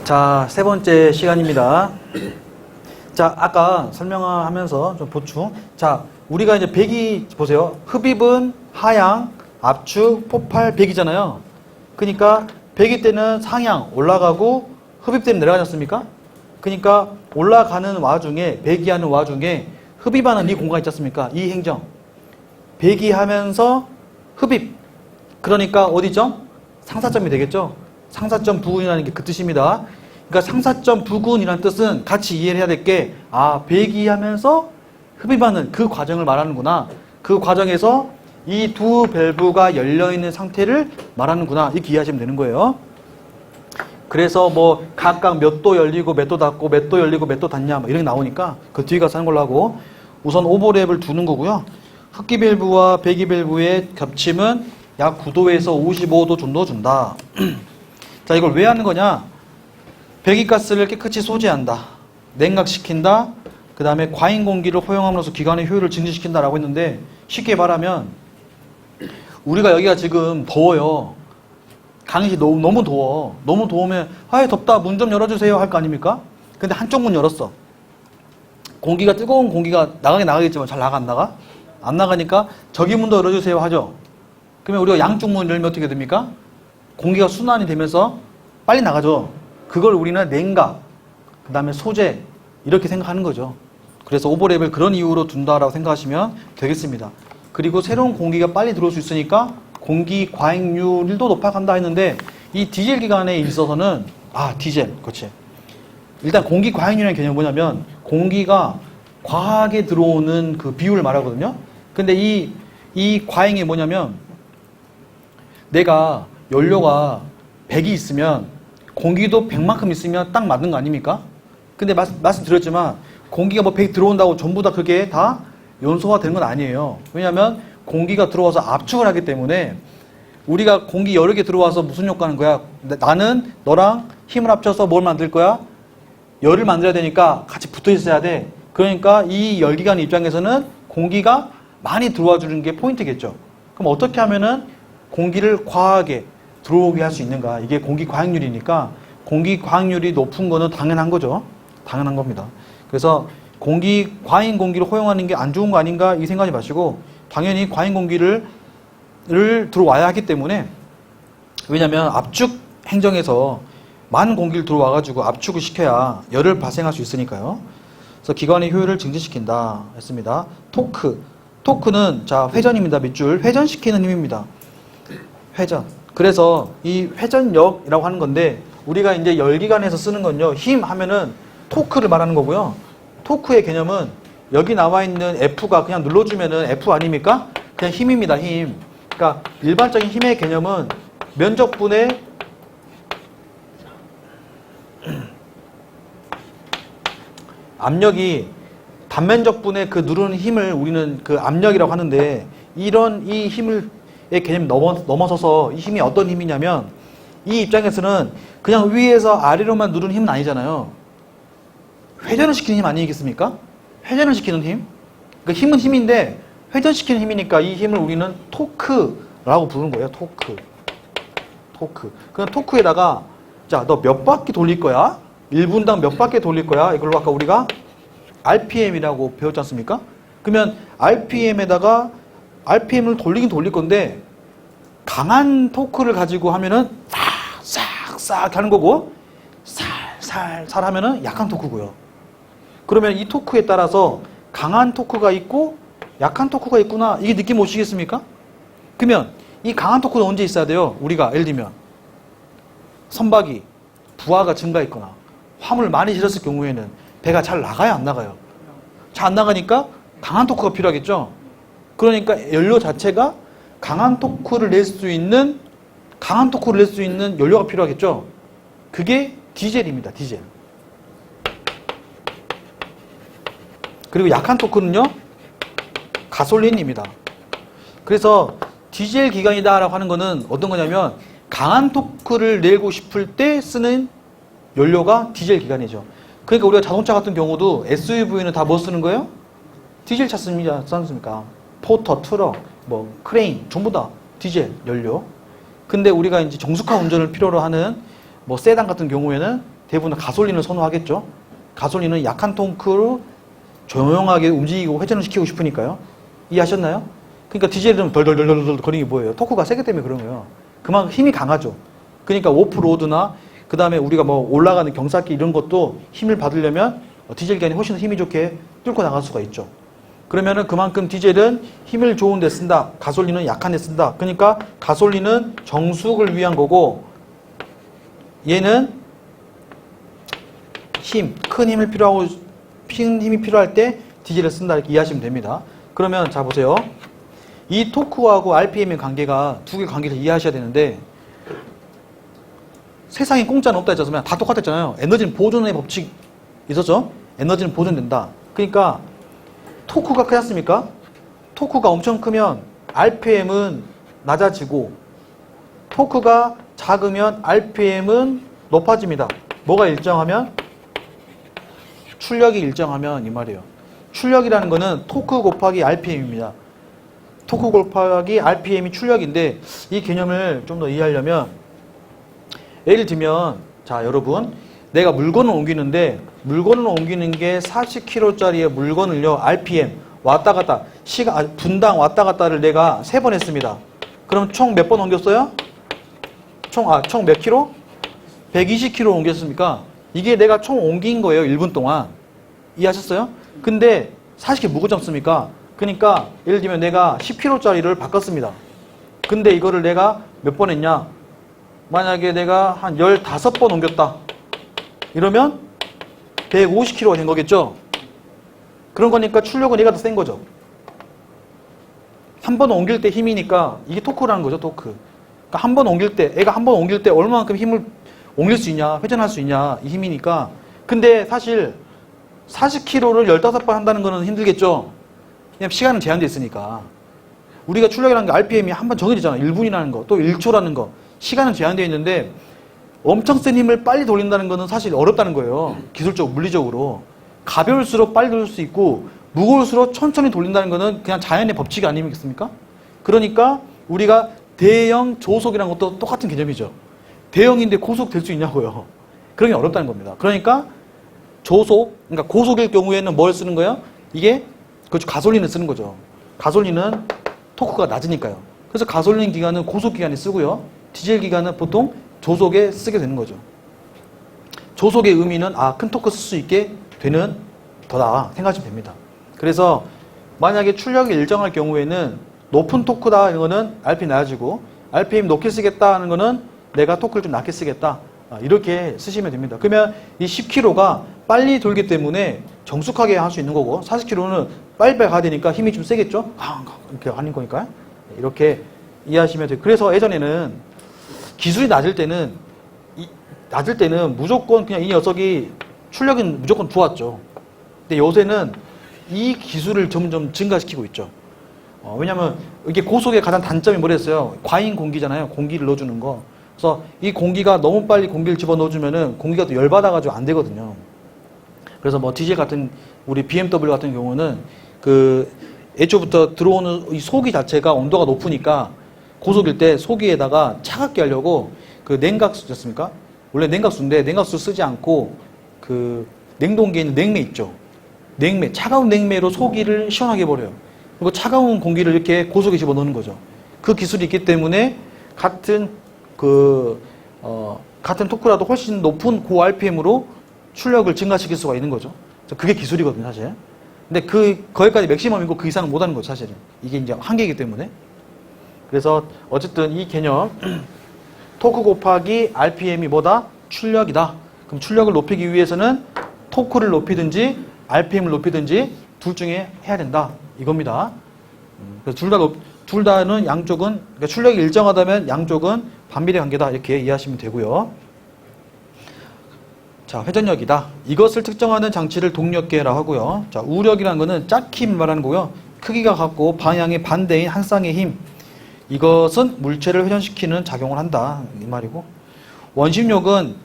자, 세 번째 시간입니다. 자, 아까 설명하면서 좀 보충. 자, 우리가 이제 배기, 보세요. 흡입은 하향, 압축, 폭발, 배기잖아요. 그러니까 배기 때는 상향 올라가고 흡입 때는 내려가지 않습니까? 그러니까 올라가는 와중에, 배기하는 와중에 흡입하는 이 공간 있지 않습니까? 이 행정. 배기하면서 흡입. 그러니까 어디죠? 상사점이 되겠죠? 상사점 부근이라는 게 그 뜻입니다. 그러니까 상사점 부근이라는 뜻은 같이 이해를 해야 될 게, 아, 배기하면서 흡입하는 그 과정을 말하는구나. 그 과정에서 이 두 밸브가 열려있는 상태를 말하는구나. 이렇게 이해하시면 되는 거예요. 그래서 뭐 각각 몇 도 열리고 몇 도 닫고 몇 도 열리고 몇 도 닫냐 뭐 이런 게 나오니까 그 뒤에 가서 하는 걸로 하고, 우선 오버랩을 두는 거고요. 흡기 밸브와 배기 밸브의 겹침은 약 9도에서 55도 정도 준다. 자, 이걸 왜 하는 거냐? 배기가스를 깨끗이 소지한다. 냉각시킨다. 그 다음에 과잉 공기를 허용함으로써 기관의 효율을 증진시킨다라고 했는데, 쉽게 말하면 우리가 여기가 지금 더워요. 강의실이 너무 더워. 너무 더우면 아이 덥다, 문 좀 열어주세요 할 거 아닙니까? 근데 한쪽 문 열었어. 공기가, 뜨거운 공기가 나가겠지만 잘 나가 안 나가? 안 나가니까 저기 문도 열어주세요 하죠. 그러면 우리가 양쪽 문 열면 어떻게 됩니까? 공기가 순환이 되면서 빨리 나가죠. 그걸 우리는 냉각, 그 다음에 소재 이렇게 생각하는 거죠. 그래서 오버랩을 그런 이유로 둔다라고 생각하시면 되겠습니다. 그리고 새로운 공기가 빨리 들어올 수 있으니까 공기 과잉률도 높아간다 했는데, 이 디젤 기관에 있어서는 디젤, 그렇지. 일단 공기 과잉률이라는 개념이 뭐냐면 공기가 과하게 들어오는 그 비율을 말하거든요. 근데 이 과잉이 뭐냐면, 내가 연료가 100이 있으면 공기도 100만큼 있으면 딱 맞는 거 아닙니까? 근데 말씀드렸지만 공기가 뭐 100 들어온다고 전부 다 그게 다 연소화 되는 건 아니에요. 왜냐하면 공기가 들어와서 압축을 하기 때문에, 우리가 공기 여러 개 들어와서 무슨 효과는 거야? 나는 너랑 힘을 합쳐서 뭘 만들 거야? 열을 만들어야 되니까 같이 붙어 있어야 돼. 그러니까 이 열기관 입장에서는 공기가 많이 들어와 주는 게 포인트겠죠. 그럼 어떻게 하면은 공기를 과하게 들어오게 할 수 있는가? 이게 공기 과잉률이니까, 공기 과잉률이 높은 거는 당연한 거죠. 당연한 겁니다. 그래서 과잉 공기를 허용하는 게 안 좋은 거 아닌가 이 생각하지 마시고, 당연히 과잉 공기를 들어와야 하기 때문에, 왜냐하면 압축 행정에서 많은 공기를 들어와가지고 압축을 시켜야 열을 발생할 수 있으니까요. 그래서 기관의 효율을 증진시킨다 했습니다. 토크는 자 회전입니다. 밑줄 회전시키는 힘입니다. 회전. 그래서 이 회전력이라고 하는 건데, 우리가 이제 열기관에서 쓰는 건요, 힘 하면은 토크를 말하는 거고요. 토크의 개념은 여기 나와 있는 F가 그냥 눌러주면은 F 아닙니까? 그냥 힘입니다. 힘. 그러니까 일반적인 힘의 개념은 면적분의 압력이 단면적분의 그 누르는 힘을 우리는 그 압력이라고 하는데, 이 힘을 의 개념이 넘어서서 이 힘이 어떤 힘이냐면, 이 입장에서는 그냥 위에서 아래로만 누르는 힘은 아니잖아요. 회전을 시키는 힘 아니겠습니까? 회전을 시키는 힘. 그러니까 힘은 힘인데 회전시키는 힘이니까 이 힘을 우리는 토크라고 부르는 거예요. 토크. 그럼 토크에다가, 자, 너 몇 바퀴 돌릴 거야? 1분당 몇 바퀴 돌릴 거야? 이걸로 아까 우리가 RPM이라고 배웠지 않습니까? 그러면 RPM을 돌릴 건데, 강한 토크를 가지고 하면은 싹싹 하는 거고, 살살 하면은 약한 토크고요. 그러면 이 토크에 따라서 강한 토크가 있고 약한 토크가 있구나, 이게 느낌 오시겠습니까? 그러면 이 강한 토크는 언제 있어야 돼요? 우리가 예를 들면 선박이 부하가 증가했거나 화물을 많이 실었을 경우에는 배가 잘 나가요, 안 나가요? 잘 안 나가니까 강한 토크가 필요하겠죠. 그러니까 연료 자체가 강한 토크를 낼 수 있는 연료가 필요하겠죠. 그게 디젤입니다. 디젤. 그리고 약한 토크는요, 가솔린입니다. 그래서 디젤 기관이다라고 하는 거는 어떤 거냐면, 강한 토크를 내고 싶을 때 쓰는 연료가 디젤 기관이죠. 그러니까 우리가 자동차 같은 경우도 SUV는 다 뭐 쓰는 거예요? 디젤 차 씁니다. 않습니까? 포터, 트럭, 뭐 크레인 전부 다 디젤 연료. 근데 우리가 이제 정숙한 운전을 필요로 하는 뭐 세단 같은 경우에는 대부분 가솔린을 선호하겠죠. 가솔린은 약한 토크로 조용하게 움직이고 회전을 시키고 싶으니까요. 이해하셨나요? 그러니까 디젤은 덜덜덜덜 거리는 게 뭐예요? 토크가 세기 때문에 그런 거예요. 그만큼 힘이 강하죠. 그러니까 오프로드나 그 다음에 우리가 뭐 올라가는 경사길 이런 것도 힘을 받으려면 디젤 기관이 훨씬 더 힘이 좋게 뚫고 나갈 수가 있죠. 그러면은 그만큼 디젤은 힘을 좋은 데 쓴다. 가솔린은 약한 데 쓴다. 그러니까 가솔린은 정수를 위한 거고 얘는 큰 힘이 필요할 때 디젤을 쓴다. 이렇게 이해하시면 됩니다. 그러면 자 보세요. 이 토크하고 RPM의 관계가 두 개의 관계를 이해하셔야 되는데 세상에 공짜는 없다 했잖아요. 다 똑같았잖아요. 에너지는 보존의 법칙 있었죠? 에너지는 보존된다. 그러니까 토크가 크지 않습니까? 토크가 엄청 크면 RPM은 낮아지고 토크가 작으면 RPM은 높아집니다. 뭐가 일정하면? 출력이 일정하면 이 말이에요. 출력이라는 거는 토크 곱하기 RPM입니다. 토크 곱하기 RPM이 출력인데 이 개념을 좀 더 이해하려면 예를 들면 자 여러분 내가 물건을 옮기는데 물건을 옮기는 게 40kg짜리의 물건을요 RPM 왔다 갔다 분당 왔다 갔다를 내가 3번 했습니다. 그럼 총 몇 번 옮겼어요? 총 몇 킬로? 120kg 옮겼습니까? 이게 내가 총 옮긴 거예요 1분 동안. 이해하셨어요? 근데 40kg 무거워지 않습니까? 그러니까 예를 들면 내가 10kg짜리를 바꿨습니다. 근데 이거를 내가 몇 번 했냐? 만약에 내가 한 15번 옮겼다. 이러면 150kg가 된 거겠죠? 그런 거니까 출력은 얘가 더 센 거죠. 한 번 옮길 때 힘이니까 이게 토크라는 거죠, 토크. 그러니까 한 번 옮길 때, 애가 한 번 옮길 때 얼마만큼 힘을 옮길 수 있냐, 회전할 수 있냐, 이 힘이니까. 근데 사실 40kg를 15번 한다는 거는 힘들겠죠? 왜냐면 시간은 제한되어 있으니까. 우리가 출력이라는 게 RPM이 한 번 정해지잖아. 1분이라는 거, 또 1초라는 거. 시간은 제한되어 있는데 엄청 센 힘을 빨리 돌린다는 거는 사실 어렵다는 거예요. 기술적으로, 물리적으로. 가벼울수록 빨리 돌릴 수 있고 무거울수록 천천히 돌린다는 거는 그냥 자연의 법칙이 아니겠습니까? 그러니까 우리가 대형 조속이라는 것도 똑같은 개념이죠. 대형인데 고속 될 수 있냐고요. 그런 게 어렵다는 겁니다. 그러니까 그러니까 고속일 경우에는 뭘 쓰는 거예요? 이게 그렇죠. 가솔린을 쓰는 거죠. 가솔린은 토크가 낮으니까요. 그래서 가솔린 기관은 고속 기관에 쓰고요. 디젤 기관은 보통 조속에 쓰게 되는 거죠. 조속의 의미는 큰 토크 쓸 수 있게 되는 거다 생각하시면 됩니다. 그래서 만약에 출력이 일정할 경우에는 높은 토크다 이거는 RPM 낮아지고 RPM 높게 쓰겠다 하는 거는 내가 토크를 좀 낮게 쓰겠다 이렇게 쓰시면 됩니다. 그러면 이 10kg가 빨리 돌기 때문에 정숙하게 할 수 있는 거고 40kg는 빨리빨리 가야 되니까 힘이 좀 세겠죠? 이렇게 하는 거니까 이렇게 이해하시면 돼요. 그래서 예전에는 기술이 낮을 때는 무조건 그냥 이 녀석이 출력은 무조건 좋았죠. 근데 요새는 이 기술을 점점 증가시키고 있죠. 왜냐면 이게 고속의 가장 단점이 뭐랬어요? 과잉 공기잖아요. 공기를 넣어주는 거. 그래서 이 공기가 너무 빨리 공기를 집어넣어주면은 공기가 또 열받아가지고 안 되거든요. 그래서 뭐 디젤 같은 우리 BMW 같은 경우는 그 애초부터 들어오는 이 소기 자체가 온도가 높으니까 고속일 때 소기에다가 차갑게 하려고 그 냉각수였습니까? 원래 냉각수인데 냉각수 쓰지 않고 그 냉동기에 있는 냉매 있죠. 냉매, 차가운 냉매로 소기를 시원하게 해버려요. 그리고 차가운 공기를 이렇게 고속에 집어넣는 거죠. 그 기술이 있기 때문에 같은 토크라도 훨씬 높은 고 RPM으로 출력을 증가시킬 수가 있는 거죠. 그게 기술이거든요, 사실. 근데 거기까지 맥시멈이고 그 이상은 못하는 거죠, 사실은. 이게 이제 한계이기 때문에. 그래서 어쨌든 이 개념 토크 곱하기 RPM이 뭐다? 출력이다. 그럼 출력을 높이기 위해서는 토크를 높이든지 RPM을 높이든지 둘 중에 해야 된다. 이겁니다. 그래서 둘 다는 양쪽은 그러니까 출력이 일정하다면 양쪽은 반비례 관계다. 이렇게 이해하시면 되고요. 자, 회전력이다. 이것을 특정하는 장치를 동력계라고 하고요. 자, 우력이라는 거는 짝힘 말하는 거고요. 크기가 같고 방향의 반대인 한 쌍의 힘. 이것은 물체를 회전시키는 작용을 한다. 이 말이고. 원심력은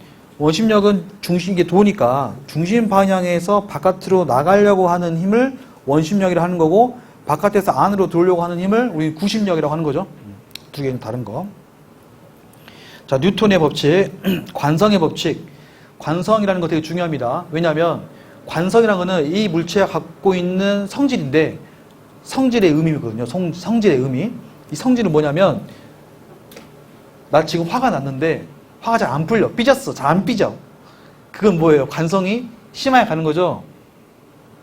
중심이 도니까 중심 방향에서 바깥으로 나가려고 하는 힘을 원심력이라고 하는 거고 바깥에서 안으로 들어오려고 하는 힘을 우리 구심력이라고 하는 거죠. 두 개는 다른 거. 자, 뉴턴의 법칙, 관성의 법칙. 관성이라는 거 되게 중요합니다. 왜냐하면 관성이라는 거는 이 물체가 갖고 있는 성질인데 성질의 의미거든요. 성질의 의미. 이 성질은 뭐냐면 나 지금 화가 났는데 화가 잘 안 풀려. 삐졌어. 잘 안 삐져. 그건 뭐예요? 관성이 심하게 가는 거죠.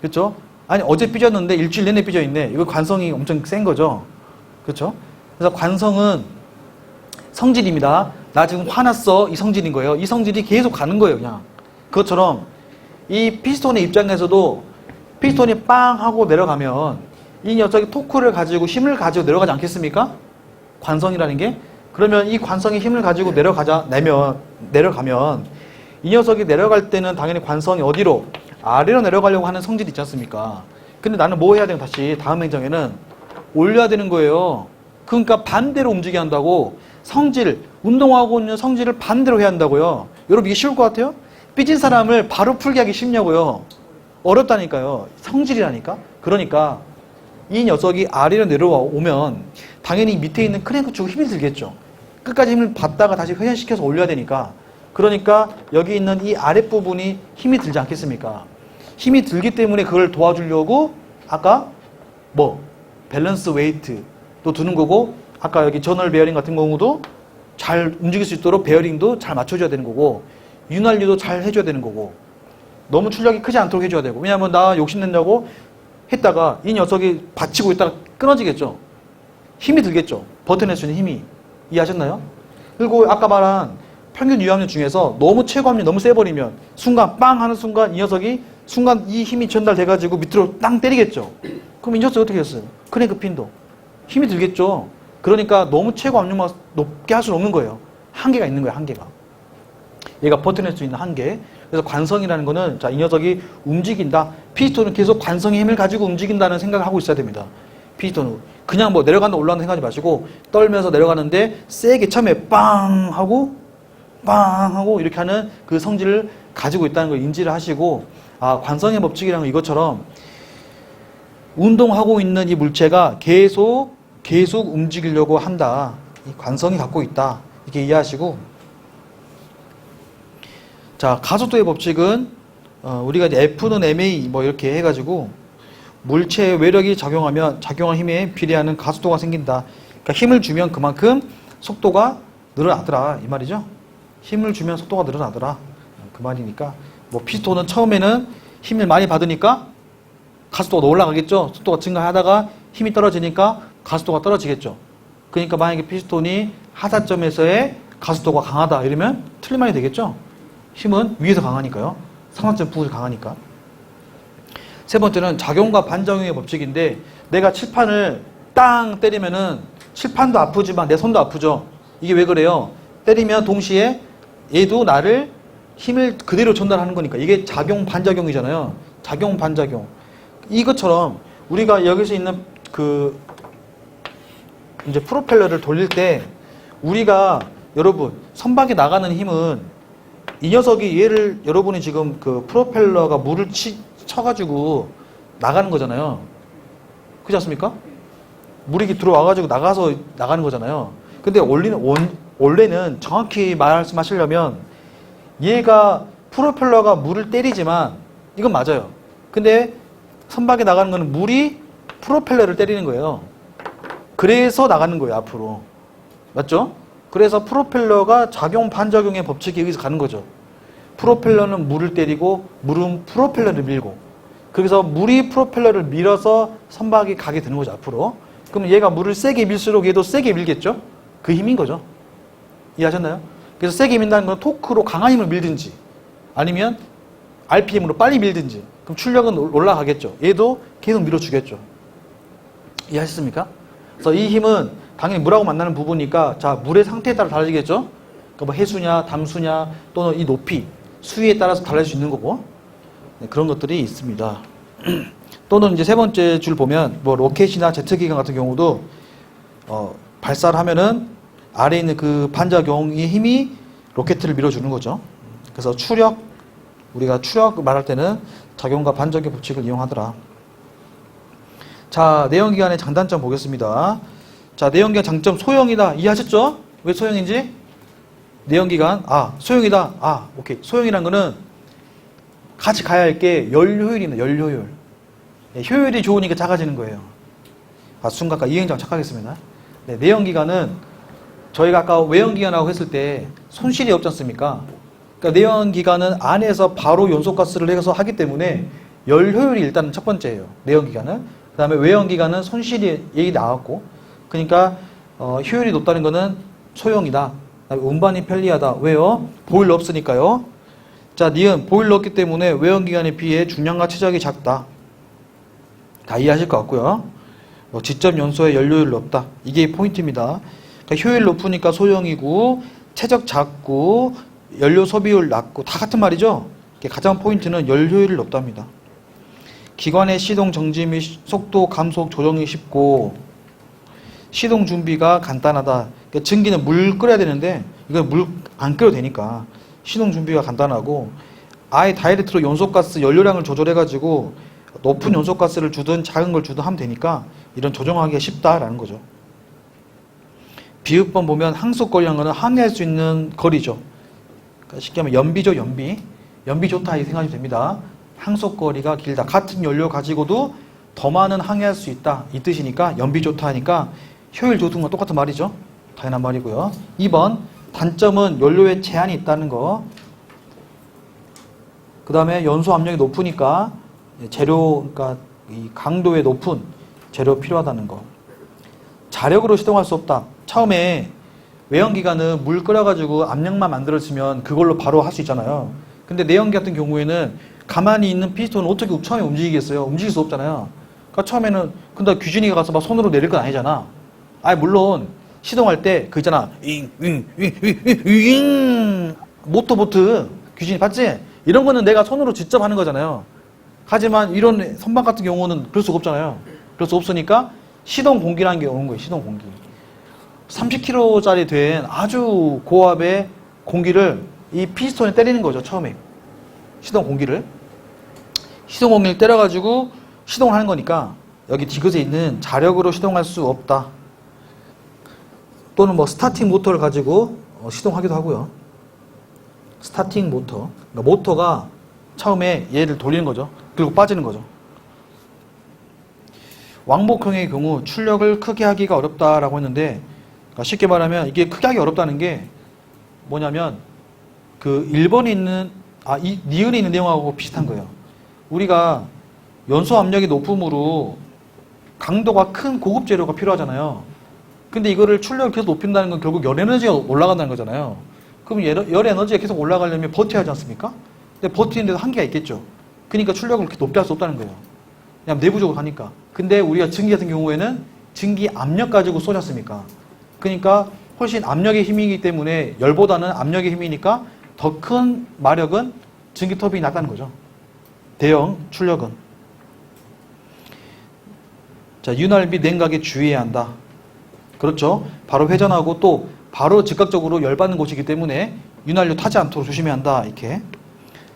그렇죠? 아니 어제 삐졌는데 일주일 내내 삐져 있네. 이거 관성이 엄청 센 거죠. 그렇죠? 그래서 관성은 성질입니다. 나 지금 화났어. 이 성질인 거예요. 이 성질이 계속 가는 거예요. 그냥. 그것처럼 이 피스톤의 입장에서도 피스톤이 빵 하고 내려가면 이 녀석이 토크를 가지고 힘을 가지고 내려가지 않겠습니까? 관성이라는 게. 그러면 이 관성이 힘을 가지고 내려가면 이 녀석이 내려갈 때는 당연히 관성이 어디로? 아래로 내려가려고 하는 성질이 있지 않습니까? 근데 나는 뭐 해야 되는 다시 다음 행정에는 올려야 되는 거예요. 그러니까 반대로 움직여야 한다고. 성질, 운동하고 있는 성질을 반대로 해야 한다고요. 여러분 이게 쉬울 것 같아요? 삐진 사람을 바로 풀게 하기 쉽냐고요. 어렵다니까요. 성질이라니까. 그러니까 이 녀석이 아래로 내려오면 당연히 밑에 있는 크랭크 쪽에 힘이 들겠죠. 끝까지 힘을 받다가 다시 회전시켜서 올려야 되니까. 그러니까 여기 있는 이 아랫부분이 힘이 들지 않겠습니까? 힘이 들기 때문에 그걸 도와주려고 아까 뭐 밸런스 웨이트도 두는 거고, 아까 여기 저널 베어링 같은 경우도 잘 움직일 수 있도록 베어링도 잘 맞춰줘야 되는 거고, 윤활유도 잘 해줘야 되는 거고, 너무 출력이 크지 않도록 해줘야 되고. 왜냐하면 나 욕심낸다고 했다가 이 녀석이 받치고 있다가 끊어지겠죠. 힘이 들겠죠. 버텨낼 수 있는 힘이. 이해하셨나요? 그리고 아까 말한 평균 유압력 중에서 너무 최고압력 너무 세버리면 순간 빵 하는 순간 이 녀석이 순간 이 힘이 전달돼가지고 밑으로 땅 때리겠죠. 그럼 이 녀석이 어떻게 했어요? 크랭크 핀도 힘이 들겠죠. 그러니까 너무 최고압력만 높게 할 수는 없는 거예요. 한계가 있는 거예요. 한계가. 얘가 버텨낼 수 있는 한계. 그래서 관성이라는 거는 자, 이 녀석이 움직인다. 피스톤은 계속 관성의 힘을 가지고 움직인다는 생각을 하고 있어야 됩니다. 피스톤은 그냥 뭐 내려간다 올라간다 생각하지 마시고 떨면서 내려가는데 세게 처음에 빵 하고 이렇게 하는 그 성질을 가지고 있다는 걸 인지를 하시고, 아, 관성의 법칙이라는 건 이것처럼 운동하고 있는 이 물체가 계속 움직이려고 한다. 이 관성이 갖고 있다. 이렇게 이해하시고, 자, 가속도의 법칙은 우리가 이제 F는 ma 뭐 이렇게 해가지고 물체의 외력이 작용한 힘에 비례하는 가속도가 생긴다. 그러니까 힘을 주면 그만큼 속도가 늘어나더라 이 말이죠. 힘을 주면 속도가 늘어나더라 그 말이니까, 뭐 피스톤은 처음에는 힘을 많이 받으니까 가속도가 올라가겠죠. 속도가 증가하다가 힘이 떨어지니까 가속도가 떨어지겠죠. 그러니까 만약에 피스톤이 하사점에서의 가속도가 강하다 이러면 틀린 말이 되겠죠. 힘은 위에서 강하니까요. 상하점 부에서 강하니까. 세 번째는 작용과 반작용의 법칙인데, 내가 칠판을 땅 때리면은 칠판도 아프지만 내 손도 아프죠. 이게 왜 그래요? 때리면 동시에 얘도 나를 힘을 그대로 전달하는 거니까. 이게 작용 반작용이잖아요. 작용 반작용. 이것처럼 우리가 여기서 있는 그 이제 프로펠러를 돌릴 때 우리가 여러분 선박에 나가는 힘은 이 녀석이 얘를 여러분이 지금 그 프로펠러가 물을 쳐가지고 나가는 거잖아요. 그렇지 않습니까? 물이 들어와가지고 나가서 나가는 거잖아요. 근데 원래는 정확히 말씀하시려면 얘가 프로펠러가 물을 때리지만 이건 맞아요. 근데 선박에 나가는 거는 물이 프로펠러를 때리는 거예요. 그래서 나가는 거예요, 앞으로. 맞죠? 그래서 프로펠러가 작용 반작용의 법칙에 의해서 가는 거죠. 프로펠러는 물을 때리고 물은 프로펠러를 밀고, 그래서 물이 프로펠러를 밀어서 선박이 가게 되는 거죠, 앞으로. 그럼 얘가 물을 세게 밀수록 얘도 세게 밀겠죠? 그 힘인 거죠. 이해하셨나요? 그래서 세게 민다는 건 토크로 강한 힘을 밀든지 아니면 RPM으로 빨리 밀든지, 그럼 출력은 올라가겠죠. 얘도 계속 밀어주겠죠. 이해하셨습니까? 그래서 이 힘은 당연히 물하고 만나는 부분이니까, 자, 물의 상태에 따라 달라지겠죠? 그러니까 뭐 해수냐, 담수냐, 또는 이 높이, 수위에 따라서 달라질 수 있는 거고, 네, 그런 것들이 있습니다. 또는 이제 세 번째 줄 보면, 뭐 로켓이나 제트기관 같은 경우도, 발사를 하면은 아래에 있는 그 반작용의 힘이 로켓을 밀어주는 거죠. 그래서 우리가 추력 말할 때는 작용과 반작용 법칙을 이용하더라. 자, 내연기관의 장단점 보겠습니다. 자, 내연기관 장점 소형이다. 이해하셨죠? 왜 소형인지? 내연기관, 소형이다. 오케이. 소형이란 거는 같이 가야 할 게 열효율입니다. 열효율. 네, 효율이 좋으니까 작아지는 거예요. 순간가 이행장 착각했습니다. 네, 내연기관은 저희가 아까 외연기관이라고 했을 때 손실이 없지 않습니까? 그러니까 내연기관은 안에서 바로 연소가스를 해서 하기 때문에 열효율이 일단은 첫 번째예요. 내연기관은. 그 다음에 외연기관은 손실이 얘기 나왔고, 그러니까 효율이 높다는 거는 소형이다. 운반이 편리하다. 왜요? 보일러 없으니까요. 자, 니은 보일러 없기 때문에 외연기관에 비해 중량과 최적이 작다. 다 이해하실 것 같고요. 지점 연소에 연료율 높다. 이게 포인트입니다. 그러니까 효율 높으니까 소형이고 최적 작고 연료 소비율 낮고 다 같은 말이죠. 가장 포인트는 연료율이 높답니다. 기관의 시동 정지 및 속도 감속 조정이 쉽고 시동 준비가 간단하다. 그러니까 증기는 물 끓여야 되는데 이건 물 안 끓여도 되니까 시동 준비가 간단하고 아예 다이렉트로 연소가스 연료량을 조절해가지고 높은 연소가스를 주든 작은 걸 주든 하면 되니까 이런 조정하기가 쉽다라는 거죠. 비읍번 보면 항속거리라는 거는 항해할 수 있는 거리죠. 그러니까 쉽게 하면 연비죠, 연비. 연비 좋다 이 생각이 됩니다. 항속거리가 길다. 같은 연료 가지고도 더 많은 항해할 수 있다. 이 뜻이니까 연비 좋다 하니까 효율 좋은 건 똑같은 말이죠. 당연한 말이고요. 2번 단점은 연료에 제한이 있다는 거. 그 다음에 연소 압력이 높으니까 재료, 그러니까 이 강도의 높은 재료 필요하다는 거. 자력으로 시동할 수 없다. 처음에 외연기관은 물 끓여가지고 압력만 만들어지면 그걸로 바로 할 수 있잖아요. 근데 내연기 같은 경우에는 가만히 있는 피스톤을 어떻게 처음에 움직이겠어요? 움직일 수 없잖아요. 그러니까 처음에는 근데 규진이가 가서 막 손으로 내릴 건 아니잖아. 물론 시동할 때 그 있잖아. 모터보트 규진이 봤지? 이런 거는 내가 손으로 직접 하는 거잖아요. 하지만 이런 선박 같은 경우는 그럴 수가 없잖아요. 그럴 수 없으니까 시동 공기라는 게 오는 거예요. 시동 공기. 30kg짜리 된 아주 고압의 공기를 이 피스톤에 때리는 거죠. 처음에 시동 공기를 때려가지고 시동을 하는 거니까 여기 디귿에 있는 자력으로 시동할 수 없다. 또는 뭐 스타팅 모터를 가지고 시동하기도 하고요. 스타팅 모터. 그러니까 모터가 처음에 얘를 돌리는 거죠. 그리고 빠지는 거죠. 왕복형의 경우 출력을 크게 하기가 어렵다라고 했는데, 그러니까 쉽게 말하면 이게 크게 하기 어렵다는 게 뭐냐면 그 1번에 있는 니은에 있는 내용하고 비슷한 거예요. 우리가 연소 압력이 높음으로 강도가 큰 고급 재료가 필요하잖아요. 근데 이거를 출력을 계속 높인다는 건 결국 열 에너지가 올라간다는 거잖아요. 그럼 열 에너지가 계속 올라가려면 버텨야 하지 않습니까? 근데 버티는 데도 한계가 있겠죠. 그러니까 출력을 그렇게 높게 할 수 없다는 거예요. 그냥 내부적으로 하니까. 근데 우리가 증기 같은 경우에는 증기 압력 가지고 쏘지 않습니까? 그러니까 훨씬 압력의 힘이기 때문에 열보다는 압력의 힘이니까 더 큰 마력은 증기 터빈이 낫다는 거죠. 대형 출력은. 자, 윤활 및 냉각에 주의해야 한다. 그렇죠. 바로 회전하고 또 바로 즉각적으로 열받는 곳이기 때문에 윤활유 타지 않도록 조심해야 한다. 이렇게.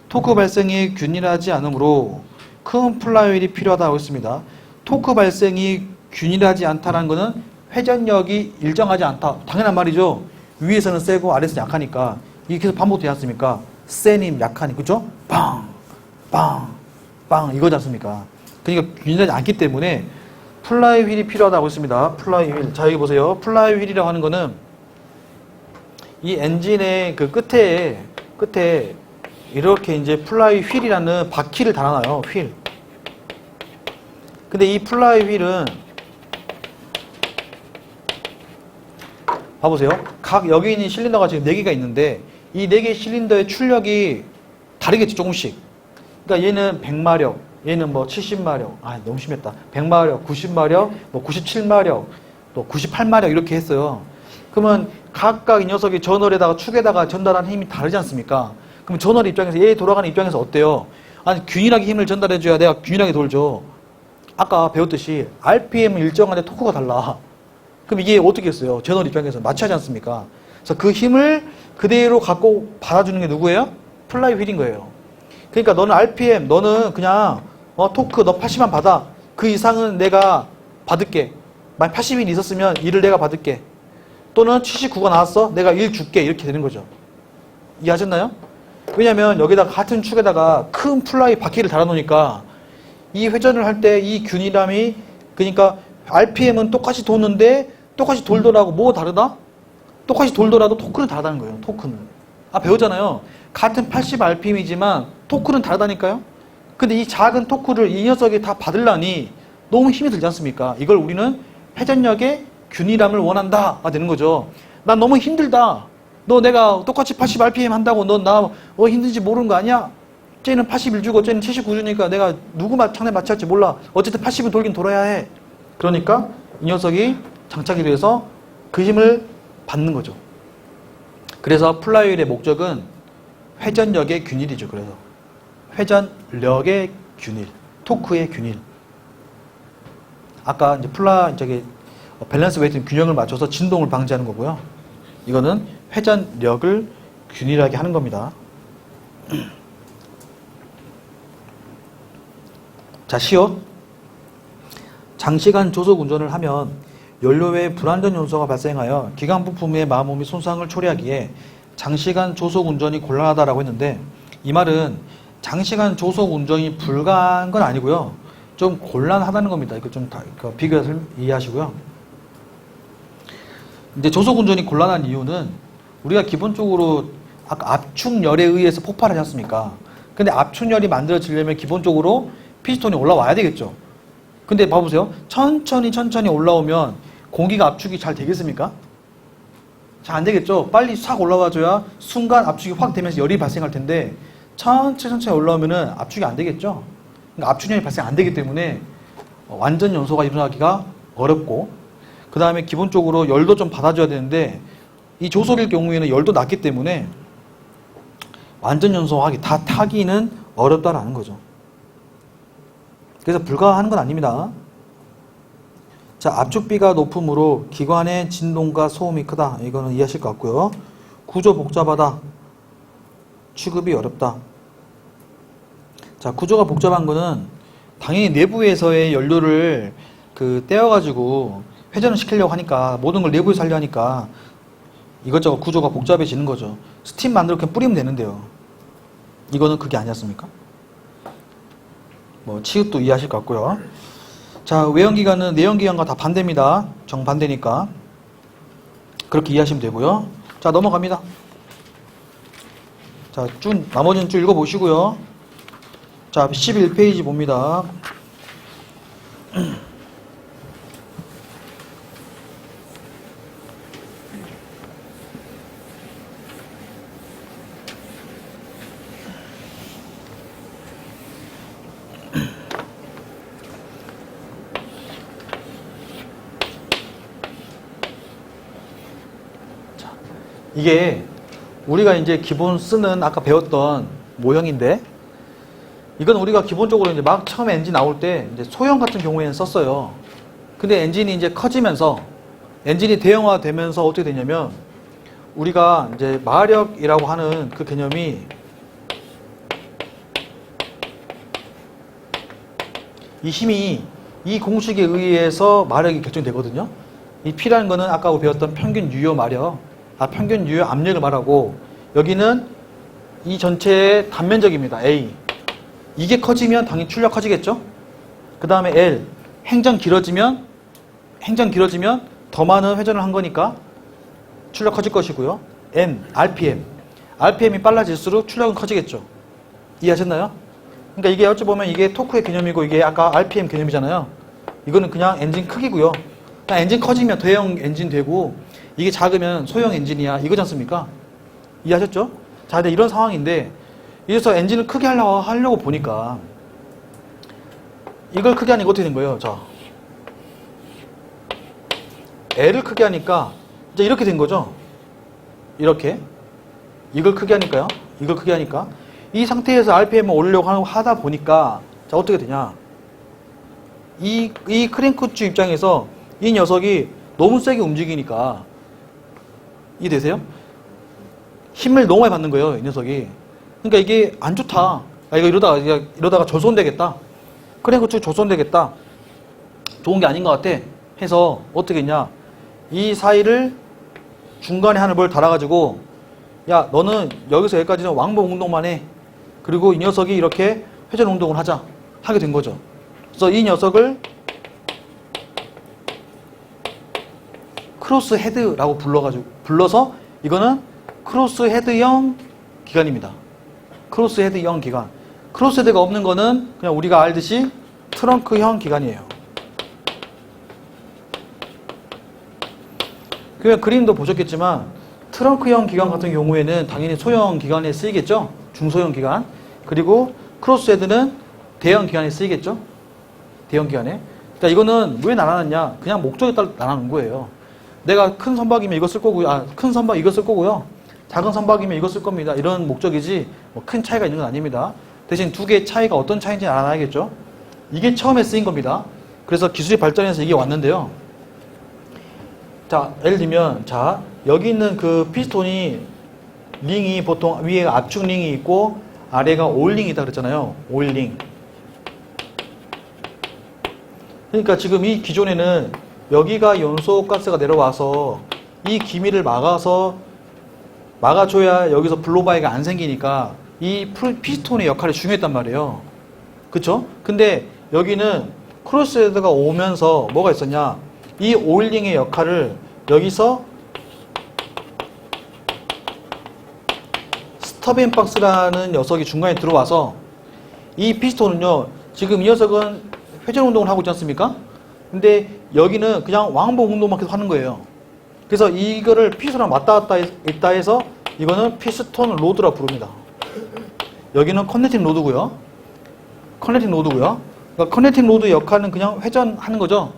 토크 발생이 균일하지 않으므로 큰 플라이휠이 필요하다고 했습니다. 토크 발생이 균일하지 않다는 것은 회전력이 일정하지 않다. 당연한 말이죠. 위에서는 세고 아래에서는 약하니까. 이게 계속 반복되지 않습니까? 세님 약하니, 그죠? 빵! 빵! 빵! 이거지 않습니까? 그러니까 균일하지 않기 때문에 플라이휠이 필요하다고 했습니다. 플라이휠. 자, 여기 보세요. 플라이휠이라고 하는 거는 이 엔진의 그 끝에 이렇게 이제 플라이휠이라는 바퀴를 달아놔요. 휠. 근데 이 플라이휠은 봐보세요. 각 여기 있는 실린더가 지금 4개가 있는데 이 4개의 실린더의 출력이 다르겠죠. 조금씩. 그러니까 얘는 100마력, 얘는 뭐 70마력, 너무 심했다. 100마력, 90마력, 뭐 97마력, 또 98마력 이렇게 했어요. 그러면 각각 이 녀석이 저널에다가 축에다가 전달하는 힘이 다르지 않습니까? 그럼 저널 입장에서 얘 돌아가는 입장에서 어때요? 균일하게 힘을 전달해줘야 내가 균일하게 돌죠. 아까 배웠듯이 RPM은 일정한데 토크가 달라. 그럼 이게 어떻게 했어요? 저널 입장에서 맞춰야지 않습니까? 그래서 그 힘을 그대로 갖고 받아주는 게 누구예요? 플라이휠인 거예요. 그러니까 너는 RPM, 너는 그냥 토크 너 80만 받아. 그 이상은 내가 받을게. 만약 80인 있었으면 일을 내가 받을게. 또는 79가 나왔어? 내가 일 줄게. 이렇게 되는 거죠. 이해하셨나요? 왜냐면 여기다가 같은 축에다가 큰 플라이 바퀴를 달아놓으니까 이 회전을 할 때 이 균일함이, 그러니까 RPM은 똑같이 도는데 똑같이 돌더라도 뭐 다르다? 똑같이 돌더라도 토크는 다르다는 거예요. 토크는. 배웠잖아요. 같은 80rpm이지만 토크는 다르다니까요. 근데 이 작은 토크를 이 녀석이 다 받으려니 너무 힘이 들지 않습니까? 이걸 우리는 회전력의 균일함을 원한다가 되는 거죠. 난 너무 힘들다. 너 내가 똑같이 80rpm 한다고 너 나 힘든지 모르는 거 아니야? 쟤는 81 주고 쟤는 79 주니까 내가 누구 창에 맞춰야 할지 몰라. 어쨌든 80은 돌긴 돌아야 해. 그러니까 이 녀석이 장착이 돼서 그 힘을 받는 거죠. 그래서 플라이휠의 목적은 회전력의 균일이죠. 그래서 회전력의 균일, 토크의 균일. 아까 이제 밸런스 웨이트 균형을 맞춰서 진동을 방지하는 거고요. 이거는 회전력을 균일하게 하는 겁니다. 자, 시옷. 장시간 조속 운전을 하면 연료의 불안전 요소가 발생하여 기관 부품의 마모미 손상을 초래하기에 장시간 조속 운전이 곤란하다라고 했는데, 이 말은 장시간 조속 운전이 불가한 건 아니고요. 좀 곤란하다는 겁니다. 이거 좀 비교해서 이해하시고요. 이제 조속 운전이 곤란한 이유는 우리가 기본적으로 아까 압축열에 의해서 폭발하지 않습니까? 근데 압축열이 만들어지려면 기본적으로 피스톤이 올라와야 되겠죠. 근데 봐보세요. 천천히 올라오면 공기가 압축이 잘 되겠습니까? 잘 안 되겠죠. 빨리 싹 올라와줘야 순간 압축이 확 되면서 열이 발생할 텐데 천천히 올라오면은 압축이 안 되겠죠. 그러니까 압축열이 발생 안 되기 때문에 완전 연소가 일어나기가 어렵고, 그 다음에 기본적으로 열도 좀 받아줘야 되는데 이 조속일 경우에는 열도 낮기 때문에 완전 연소하기 다 타기는 어렵다라는 거죠. 그래서 불가한 건 아닙니다. 자, 압축비가 높으므로 기관의 진동과 소음이 크다. 이거는 이해하실 것 같고요. 구조 복잡하다. 취급이 어렵다. 자, 구조가 복잡한 거는 당연히 내부에서의 연료를 떼어가지고 회전을 시키려고 하니까, 모든 걸 내부에서 하려 하니까 이것저것 구조가 복잡해지는 거죠. 스팀 만들어 그냥 뿌리면 되는데요. 이거는 그게 아니었습니까? 취급도 이해하실 것 같고요. 자, 외연기관은 내연기관과 다 반대입니다. 정반대니까. 그렇게 이해하시면 되고요. 자, 넘어갑니다. 자, 나머지는 쭉 읽어보시고요. 자, 11페이지 봅니다. 이게 우리가 이제 기본 쓰는 아까 배웠던 모형인데, 이건 우리가 기본적으로 이제 막 처음 엔진 나올 때 이제 소형 같은 경우에는 썼어요. 근데 엔진이 이제 커지면서, 엔진이 대형화되면서 어떻게 되냐면, 우리가 이제 마력이라고 하는 그 개념이 이 힘이 이 공식에 의해서 마력이 결정되거든요. 이 P라는 거는 아까 우리 배웠던 평균 유효 마력, 평균 유효 압력을 말하고, 여기는 이 전체의 단면적입니다. A. 이게 커지면 당연히 출력 커지겠죠? 그 다음에 L. 행전 길어지면 더 많은 회전을 한 거니까 출력 커질 것이고요. N. RPM. RPM이 빨라질수록 출력은 커지겠죠. 이해하셨나요? 그러니까 이게 어찌 보면 이게 토크의 개념이고 이게 아까 RPM 개념이잖아요. 이거는 그냥 엔진 크기고요. 그냥 엔진 커지면 대형 엔진 되고, 이게 작으면 소형 엔진이야. 이거지 않습니까? 이해하셨죠? 자, 근데 이런 상황인데, 이래서 엔진을 크게 하려고 보니까, 이걸 크게 하니까 어떻게 된 거예요? 자, L을 크게 하니까, 이제 이렇게 된 거죠? 이렇게. 이걸 크게 하니까요. 이걸 크게 하니까. 이 상태에서 RPM을 올리려고 하다 보니까, 자, 어떻게 되냐. 이 크랭크추 입장에서 이 녀석이 너무 세게 움직이니까, 이해되세요? 힘을 너무 많이 받는 거예요, 이 녀석이. 그러니까 이게 안 좋다. 이거 이러다가 조손되겠다. 크랭크추 조손되겠다. 좋은 게 아닌 것 같아. 해서 어떻게 했냐. 이 사이를 중간에 하는 뭘 달아가지고 야, 너는 여기서 여기까지는 왕복 운동만 해. 그리고 이 녀석이 이렇게 회전 운동을 하게 된 거죠. 그래서 이 녀석을 크로스 헤드라고 불러서 이거는 크로스 헤드형 기관입니다. 크로스 헤드형 기관. 크로스 헤드가 없는 거는 그냥 우리가 알듯이 트렁크형 기관이에요. 그 그림도 보셨겠지만 트렁크형 기관 같은 경우에는 당연히 소형 기관에 쓰이겠죠. 중소형 기관. 그리고 크로스 헤드는 대형 기관에 쓰이겠죠. 대형 기관에. 그러니까 이거는 왜 나눠놨냐? 그냥 목적에 따라 나눠놓은 거예요. 내가 큰 선박이면 이거 쓸 거고요. 큰 선박 이거 쓸 거고요. 작은 선박이면 이거 쓸 겁니다. 이런 목적이지 뭐 큰 차이가 있는 건 아닙니다. 대신 두 개의 차이가 어떤 차이인지 알아야겠죠. 이게 처음에 쓰인 겁니다. 그래서 기술이 발전해서 이게 왔는데요. 자, 예를 들면 자, 여기 있는 그 피스톤이 링이 보통 위에 압축 링이 있고 아래가 오일링이 있다 그랬잖아요. 오일링. 그러니까 지금 이 기존에는 여기가 연소가스가 내려와서 이 기미를 막아줘야 여기서 블로바이가 안 생기니까 이 피스톤의 역할이 중요했단 말이에요. 그쵸? 근데 여기는 크로스헤드가 오면서 뭐가 있었냐? 이 오일링의 역할을 여기서 스터빈박스라는 녀석이 중간에 들어와서 이 피스톤은요, 지금 이 녀석은 회전 운동을 하고 있지 않습니까? 근데 여기는 그냥 왕복 운동만 계속 하는 거예요. 그래서 이거를 피스톤이랑 왔다 갔다 있다 해서 이거는 피스톤 로드라 부릅니다. 여기는 커넥팅 로드고요. 그러니까 커넥팅 로드 역할은 그냥 회전하는 거죠.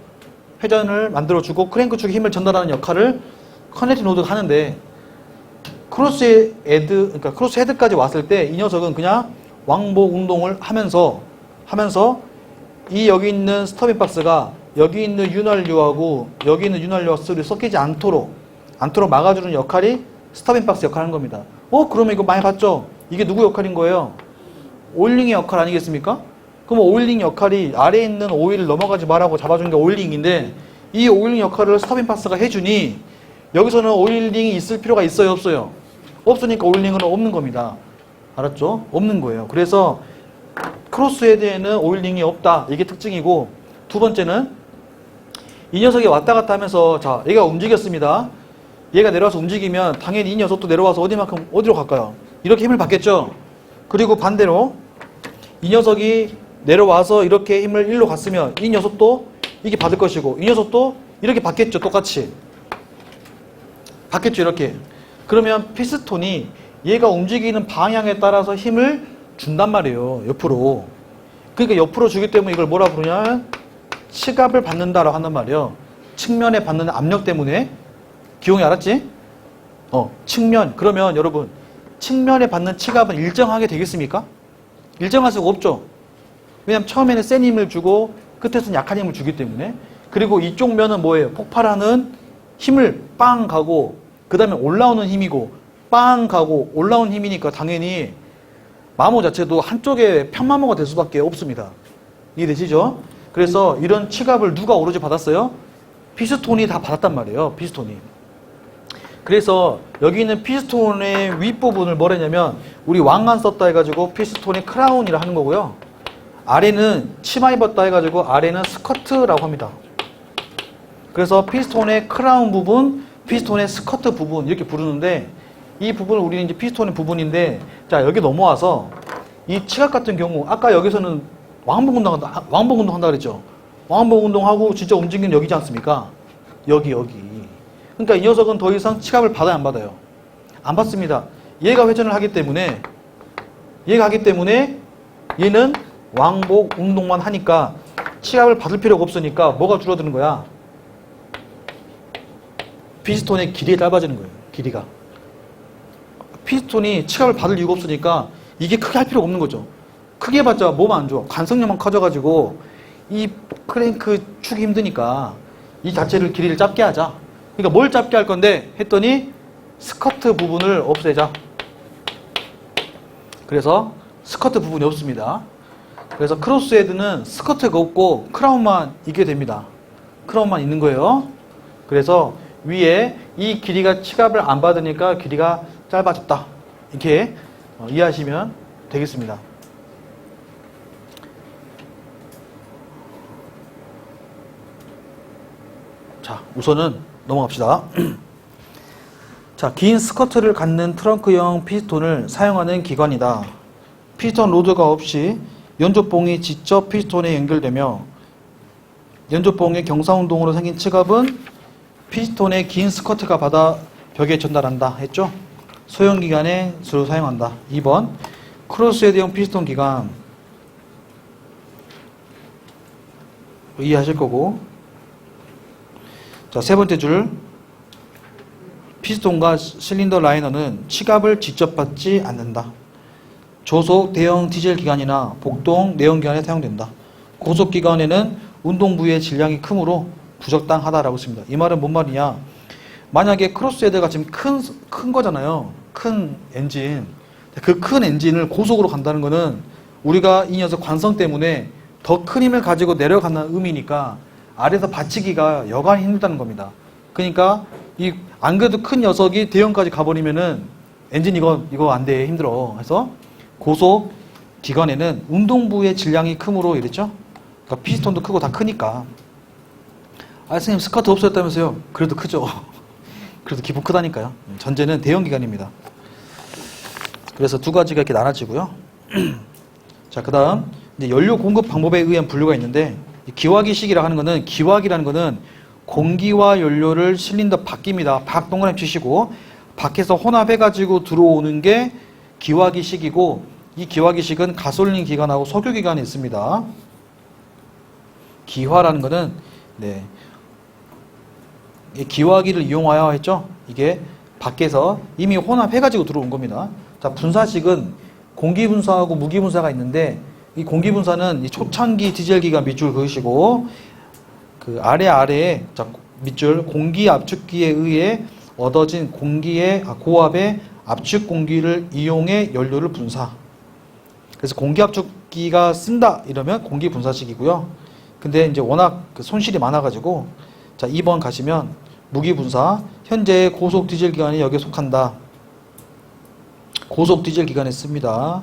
회전을 만들어주고 크랭크 축에 힘을 전달하는 역할을 커넥팅 로드가 하는데 그러니까 크로스 헤드까지 왔을 때 이 녀석은 그냥 왕복 운동을 하면서 이 여기 있는 스터빈 박스가 여기 있는 윤활유하고 여기 있는 윤활유가 섞이지 않도록 막아주는 역할이 스터빈 박스 역할을 하는 겁니다. 그러면 이거 많이 봤죠? 이게 누구 역할인 거예요? 오일링의 역할 아니겠습니까? 그럼 오일링 역할이 아래에 있는 오일을 넘어가지 말라고 잡아주는 게 오일링인데 이 오일링 역할을 스터빈 박스가 해주니 여기서는 오일링이 있을 필요가 있어요? 없어요? 없으니까 오일링은 없는 겁니다. 알았죠? 없는 거예요. 그래서 크로스 헤드에는 오일링이 없다. 이게 특징이고 두 번째는 이 녀석이 왔다 갔다 하면서 자, 얘가 움직였습니다. 얘가 내려와서 움직이면 당연히 이 녀석도 내려와서 어디로 갈까요? 이렇게 힘을 받겠죠? 그리고 반대로 이 녀석이 내려와서 이렇게 힘을 일로 갔으면 이 녀석도 이게 받을 것이고 이 녀석도 이렇게 받겠죠? 똑같이. 받겠죠? 이렇게. 그러면 피스톤이 얘가 움직이는 방향에 따라서 힘을 준단 말이에요. 옆으로. 그러니까 옆으로 주기 때문에 이걸 뭐라 부르냐? 치갑을 받는다라고 한단 말이에요. 측면에 받는 압력 때문에. 기용이 알았지? 측면. 그러면 여러분 측면에 받는 치갑은 일정하게 되겠습니까? 일정할 수가 없죠. 왜냐면 처음에는 센 힘을 주고 끝에서는 약한 힘을 주기 때문에. 그리고 이쪽 면은 뭐예요? 폭발하는 힘을 빵 가고 그 다음에 올라오는 힘이고 빵 가고 올라오는 힘이니까 당연히 마모 자체도 한쪽에 편마모가 될 수밖에 없습니다. 이해되시죠? 그래서 이런 치갑을 누가 오로지 받았어요? 피스톤이 다 받았단 말이에요. 피스톤이. 그래서 여기 있는 피스톤의 윗부분을 뭐라 했냐면 우리 왕관 썼다 해가지고 피스톤의 크라운이라 하는 거고요. 아래는 치마 입었다 해가지고 아래는 스커트라고 합니다. 그래서 피스톤의 크라운 부분, 피스톤의 스커트 부분 이렇게 부르는데 이 부분을 우리는 이제 피스톤의 부분인데 자 여기 넘어와서 이 치각 같은 경우 아까 여기서는 왕복 운동한다 그랬죠. 왕복 운동하고 진짜 움직이는 여기지 않습니까? 여기. 그러니까 이 녀석은 더 이상 치각을 받아요, 안 받아요? 안 받습니다. 얘가 회전을 하기 때문에 얘는 왕복 운동만 하니까 치각을 받을 필요가 없으니까 뭐가 줄어드는 거야? 피스톤의 길이가 짧아지는 거예요. 길이가. 피스톤이 치각을 받을 이유가 없으니까 이게 크게 할 필요가 없는 거죠. 크게 해봤자 몸 안 좋아. 관성력만 커져가지고 이 크랭크 축이 힘드니까 이 자체를 길이를 짧게 하자. 그러니까 뭘 짧게 할 건데 했더니 스커트 부분을 없애자. 그래서 스커트 부분이 없습니다. 그래서 크로스헤드는 스커트가 없고 크라운만 있게 됩니다. 크라운만 있는 거예요. 그래서 위에 이 길이가 치갑을 안 받으니까 길이가 짧아졌다. 이렇게 이해하시면 되겠습니다. 자, 우선은 넘어갑시다. 자, 긴 스커트를 갖는 트렁크형 피스톤을 사용하는 기관이다. 피스톤 로드가 없이 연조봉이 직접 피스톤에 연결되며 연조봉의 경사운동으로 생긴 측압은 피스톤의 긴 스커트가 받아 벽에 전달한다 했죠? 소형 기관에 주로 사용한다. 2번 크로스헤드형 피스톤 기관 이해하실 거고, 자, 세 번째 줄 피스톤과 실린더 라이너는 치갑을 직접 받지 않는다. 조속 대형 디젤 기관이나 복동 내연 기관에 사용된다. 고속 기관에는 운동 부위의 질량이 크므로 부적당하다라고 했습니다. 이 말은 뭔 말이냐? 만약에 크로스헤드가 지금 큰 거잖아요. 큰 엔진. 그 큰 엔진을 고속으로 간다는 거는 우리가 이 녀석 관성 때문에 더 큰 힘을 가지고 내려간다는 의미니까 아래에서 받치기가 여간히 힘들다는 겁니다. 그러니까 이 안 그래도 큰 녀석이 대형까지 가버리면은 엔진 이거 안 돼, 힘들어. 그래서 고속 기관에는 운동부의 질량이 크므로 이랬죠. 그러니까 피스톤도 크고 다 크니까. 아, 선생님 스커트 없어졌다면서요? 그래도 크죠. 그래도 기본 크다니까요. 전제는 대형 기관입니다. 그래서 두 가지가 이렇게 나눠지고요. 자, 그 다음 이제 연료 공급 방법에 의한 분류가 있는데, 기화기식이라 하는 거는, 기화기라는 거는 공기와 연료를 실린더 밖입니다. 밖 동그라미 치시고 밖에서 혼합해가지고 들어오는 게 기화기식이고, 이 기화기식은 가솔린 기관하고 석유 기관이 있습니다. 기화라는 거는 기화기를 이용하여 했죠. 이게 밖에서 이미 혼합해가지고 들어온 겁니다. 자, 분사식은 공기 분사하고 무기 분사가 있는데, 이 공기 분사는 이 초창기 디젤기가 밑줄 그으시고, 그 아래에 자, 밑줄 공기 압축기에 의해 얻어진 공기의 고압의 압축 공기를 이용해 연료를 분사. 그래서 공기 압축기가 쓴다 이러면 공기 분사식이고요. 근데 이제 워낙 그 손실이 많아가지고, 자, 2번 가시면 무기 분사, 현재 고속 디젤 기관이 여기에 속한다. 고속 디젤 기관에 씁니다.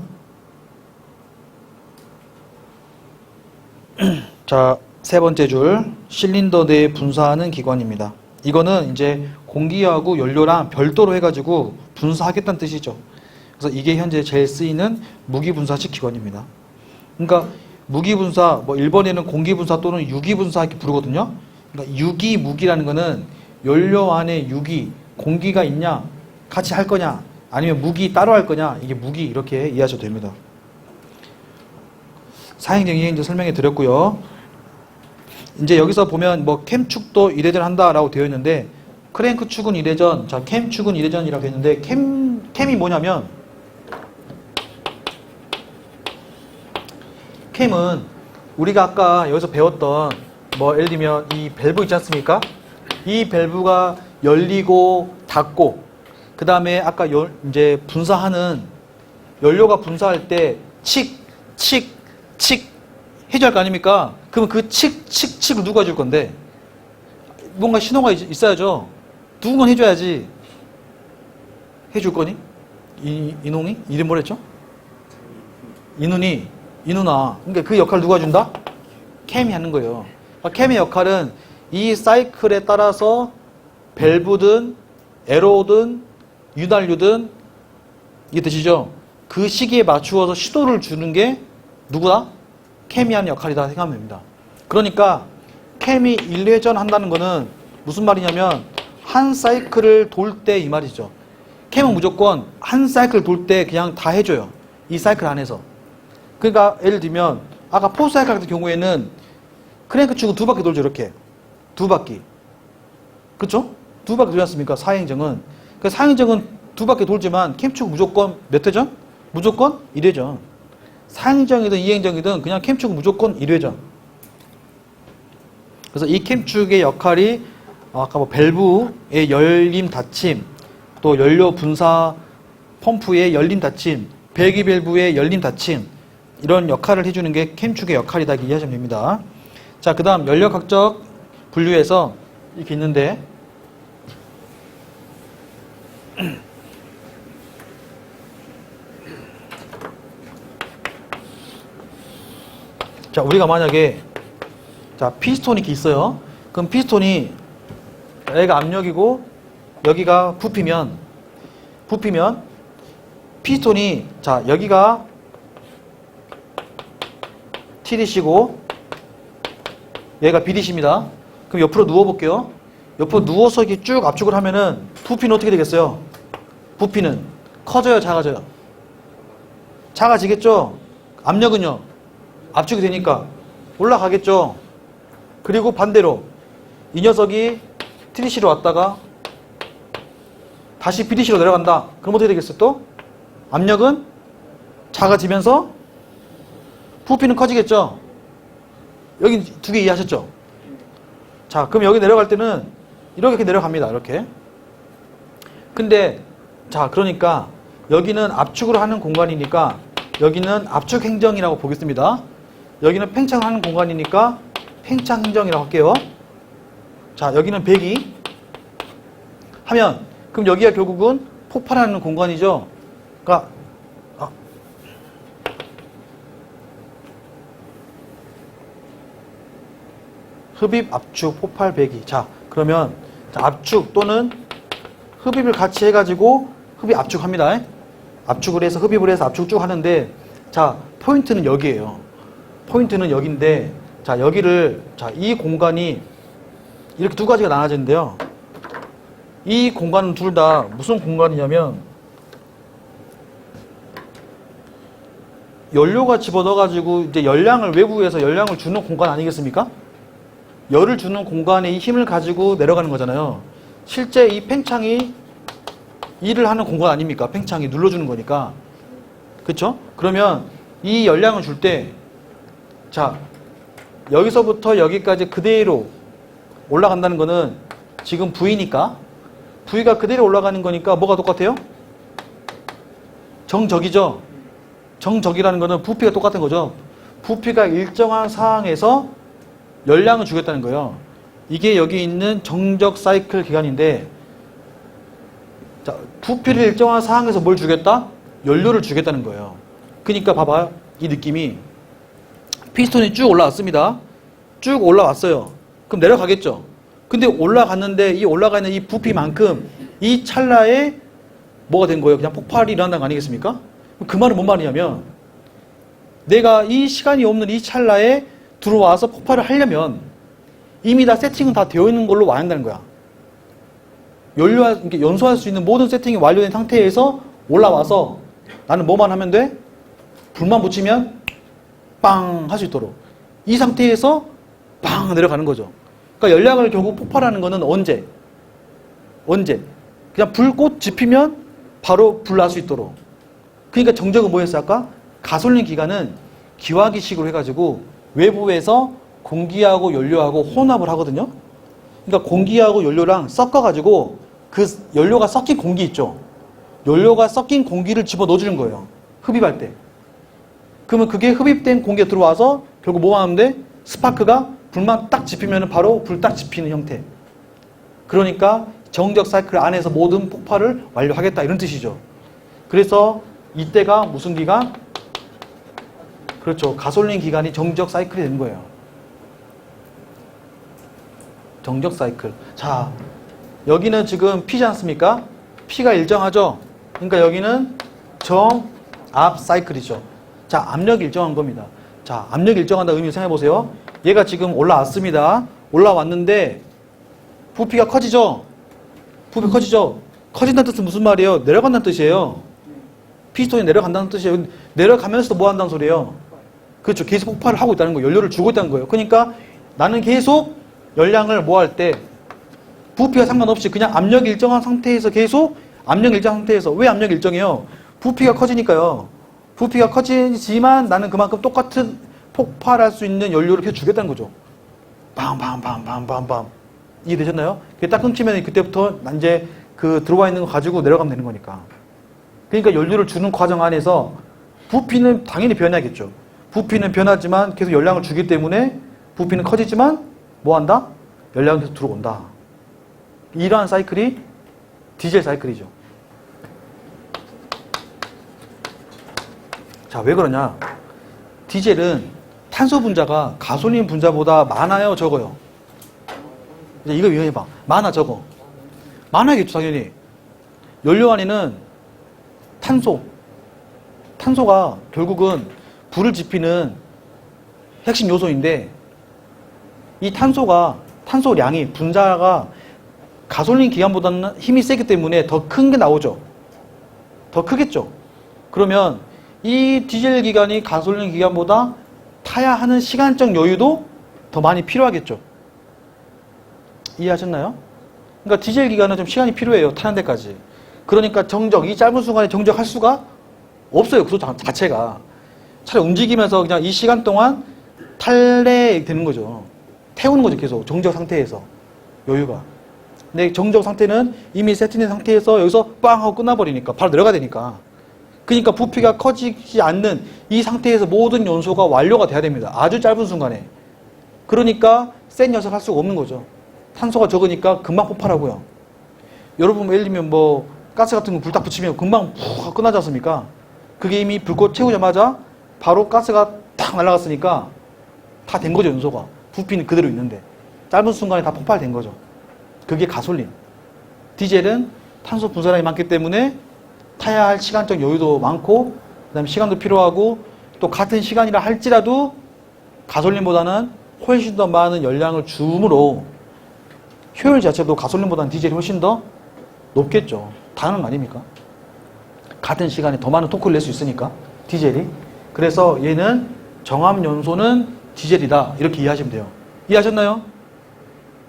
자, 세 번째 줄 실린더 내에 분사하는 기관입니다. 이거는 이제 공기하고 연료랑 별도로 해가지고 분사하겠다는 뜻이죠. 그래서 이게 현재 제일 쓰이는 무기 분사식 기관입니다. 그러니까 무기 분사, 뭐 1번에는 공기 분사 또는 유기 분사 이렇게 부르거든요. 그러니까 유기 무기라는 거는 연료 안에 유기, 공기가 있냐, 같이 할 거냐, 아니면 무기 따로 할 거냐, 이게 무기 이렇게 이해하셔도 됩니다. 사행정의 이제 설명해 드렸고요. 이제 여기서 보면 뭐 캠축도 이래전 한다라고 되어 있는데, 크랭크 축은 이래전, 자, 캠 축은 이래전이라고 했는데, 캠이 뭐냐면, 캠은 우리가 아까 여기서 배웠던 뭐 예를 들면 이 밸브 있지 않습니까? 이 밸브가 열리고 닫고, 그 다음에 아까 이제 분사하는 연료가 분사할 때 칙 해줘야 할 거 아닙니까? 그러면 그 칙을 누가 해줄 건데? 뭔가 신호가 있어야죠. 누군가 해줘야지. 해줄 거니? 이놈이? 이름 뭐랬죠? 이누나. 그러니까 그 역할을 누가 준다? 캠이 하는 거예요. 캠의 역할은 이 사이클에 따라서 밸브든 에로든 유난류든 이게 되시죠? 그 시기에 맞추어서 시도를 주는 게 누구다? 캠이 하는 역할이다 생각하면 됩니다. 그러니까 캠이 1회전 한다는 거는 무슨 말이냐면 한 사이클을 돌 때 이 말이죠. 캠은 무조건 한 사이클 돌 때 그냥 다 해줘요. 이 사이클 안에서. 그러니까 예를 들면 아까 포사이클 같은 경우에는 크랭크 축은 두 바퀴 돌죠. 이렇게 두 바퀴. 그렇죠? 두 바퀴 돌지 않습니까? 사행정은. 그 사행정은 두 바퀴 돌지만 캠축 무조건 몇 회전? 무조건 1회전. 사행정이든 이행정이든 그냥 캠축은 무조건 1회전. 그래서 이 캠축의 역할이 아까 뭐 밸브의 열림 닫힘, 또 연료 분사 펌프의 열림 닫힘, 배기 밸브의 열림 닫힘, 이런 역할을 해주는 게 캠축의 역할이다 이해하시면 됩니다. 자, 그 다음 연료각적 분류에서 이렇게 있는데 자, 우리가 만약에 자, 피스톤이 이렇게 있어요. 그럼 피스톤이 여기가 압력이고 여기가 부피면 피스톤이 자, 여기가 TDC고 얘가 BDC입니다. 그럼 옆으로 누워 볼게요. 옆으로 누워서 이렇게 쭉 압축을 하면은 부피는 어떻게 되겠어요? 부피는 커져요, 작아져요? 작아지겠죠? 압력은요? 압축이 되니까 올라가겠죠? 그리고 반대로 이 녀석이 TDC로 왔다가 다시 BDC로 내려간다. 그럼 어떻게 되겠어요? 또? 압력은 작아지면서 부피는 커지겠죠? 여기 두 개 이해하셨죠? 자, 그럼 여기 내려갈 때는 이렇게 내려갑니다. 이렇게. 근데 자, 그러니까 여기는 압축으로 하는 공간이니까 여기는 압축 행정이라고 보겠습니다. 여기는 팽창하는 공간이니까 팽창 행정이라고 할게요. 자, 여기는 배기 하면 그럼 여기가 결국은 폭발하는 공간이죠. 그러니까 흡입, 압축, 폭발, 배기. 자, 그러면 압축 또는 흡입을 같이 해가지고 흡입, 압축합니다. 압축을 해서 흡입을 해서 압축 쭉 하는데 자, 포인트는 여기에요. 포인트는 여기인데 자, 여기를 자, 이 공간이 이렇게 두 가지가 나눠지는데요. 이 공간은 둘 다 무슨 공간이냐면 연료가 집어넣어가지고 이제 열량을 외부에서 열량을 주는 공간 아니겠습니까? 열을 주는 공간에 이 힘을 가지고 내려가는 거잖아요. 실제 이 팽창이 일을 하는 공간 아닙니까? 팽창이 눌러주는 거니까. 그쵸? 그러면 이 열량을 줄 때, 자, 여기서부터 여기까지 그대로 올라간다는 거는 지금 V니까, V가 그대로 올라가는 거니까 뭐가 똑같아요? 정적이죠? 정적이라는 거는 부피가 똑같은 거죠. 부피가 일정한 상황에서 열량을 주겠다는 거예요. 이게 여기 있는 정적 사이클 기간인데 자, 부피를 일정한 상황에서 뭘 주겠다? 연료를 주겠다는 거예요. 그러니까 봐봐요. 이 느낌이 피스톤이 쭉 올라왔습니다. 쭉 올라왔어요. 그럼 내려가겠죠. 근데 올라갔는데 이 올라가 있는 이 부피만큼 이 찰나에 뭐가 된 거예요? 그냥 폭발이 일어난다는 거 아니겠습니까? 그 말은 뭔 말이냐면 내가 이 시간이 없는 이 찰나에 들어와서 폭발을 하려면 이미 다 세팅은 다 되어 있는 걸로 와야 한다는 거야. 연소할 수 있는 모든 세팅이 완료된 상태에서 올라와서 나는 뭐만 하면 돼? 불만 붙이면 빵 할 수 있도록 이 상태에서 빵 내려가는 거죠. 그러니까 열량을 결국 폭발하는 거는 언제? 그냥 불꽃 지피면 바로 불 날 수 있도록. 그러니까 정적은 뭐였어요? 아까? 가솔린 기관은 기화기식으로 해가지고 외부에서 공기하고 연료하고 혼합을 하거든요. 그러니까 공기하고 연료랑 섞어가지고 그 연료가 섞인 공기 있죠. 연료가 섞인 공기를 집어넣어주는 거예요. 흡입할 때. 그러면 그게 흡입된 공기가 들어와서 결국 뭐만 하면 돼? 스파크가 불만 딱 지피면 바로 불 딱 지피는 형태. 그러니까 정적 사이클 안에서 모든 폭발을 완료하겠다 이런 뜻이죠. 그래서 이때가 무슨 기간? 그렇죠. 가솔린 기간이 정적 사이클이 되는 거예요. 정적 사이클. 자, 여기는 지금 P지 않습니까? P가 일정하죠? 그러니까 여기는 정압 사이클이죠. 자, 압력이 일정한 겁니다. 자, 압력이 일정한다 의미 생각해 보세요. 얘가 지금 올라왔습니다. 올라왔는데 부피가 커지죠? 부피 커지죠? 커진다는 뜻은 무슨 말이에요? 내려간다는 뜻이에요. 피스톤이 내려간다는 뜻이에요. 내려가면서도 뭐 한다는 소리예요? 그렇죠. 계속 폭발을 하고 있다는 거예요. 연료를 주고 있다는 거예요. 그러니까 나는 계속 열량을 뭐 할 때 부피와 상관없이 그냥 압력이 일정한 상태에서 계속 압력 일정한 상태에서 왜 압력이 일정해요? 부피가 커지니까요. 부피가 커지지만 나는 그만큼 똑같은 폭발할 수 있는 연료를 계속 주겠다는 거죠. 빵빵빵빵빵빵 이해되셨나요? 그게 딱 끊기면 그때부터 이제 그 들어와 있는 거 가지고 내려가면 되는 거니까. 그러니까 연료를 주는 과정 안에서 부피는 당연히 변해야겠죠. 부피는 변하지만 계속 열량을 주기 때문에 부피는 커지지만 뭐 한다? 열량이 계속 들어온다. 이러한 사이클이 디젤 사이클이죠. 자, 왜 그러냐? 디젤은 탄소 분자가 가솔린 분자보다 많아요, 적어요? 이제 이거 위험해봐. 많아, 적어? 많아야겠죠, 당연히. 연료 안에는 탄소가 결국은 불을 지피는 핵심 요소인데, 이 탄소량이, 분자가 가솔린 기관보다는 힘이 세기 때문에 더 큰 게 나오죠. 더 크겠죠. 그러면 이 디젤 기관이 가솔린 기관보다 타야 하는 시간적 여유도 더 많이 필요하겠죠. 이해하셨나요? 그러니까 디젤 기관은 좀 시간이 필요해요. 타는 데까지. 그러니까 이 짧은 순간에 정적할 수가 없어요. 그 자체가. 차라리 움직이면서 그냥 이 시간 동안 탈래 되는 거죠. 태우는 거죠. 계속 정적 상태에서. 여유가. 근데 정적 상태는 이미 세팅된 상태에서 여기서 빵 하고 끝나버리니까 바로 내려가야 되니까. 그러니까 부피가 커지지 않는 이 상태에서 모든 연소가 완료가 돼야 됩니다. 아주 짧은 순간에. 그러니까 센 녀석 할 수가 없는 거죠. 탄소가 적으니까 금방 폭발하고요. 여러분 예를 들면 뭐 가스 같은 거 불 딱 붙이면 금방 푹 하고 끝나지 않습니까? 그게 이미 불꽃 채우자마자 바로 가스가 탁 날아갔으니까 다 된 거죠, 연소가. 부피는 그대로 있는데. 짧은 순간에 다 폭발된 거죠. 그게 가솔린. 디젤은 탄소 분사량이 많기 때문에 타야 할 시간적 여유도 많고, 그 다음에 시간도 필요하고, 또 같은 시간이라 할지라도 가솔린보다는 훨씬 더 많은 열량을 주므로 효율 자체도 가솔린보다는 디젤이 훨씬 더 높겠죠. 당연한 거 아닙니까? 같은 시간에 더 많은 토크를 낼 수 있으니까, 디젤이. 그래서 얘는 정합 연소는 디젤이다. 이렇게 이해하시면 돼요. 이해하셨나요?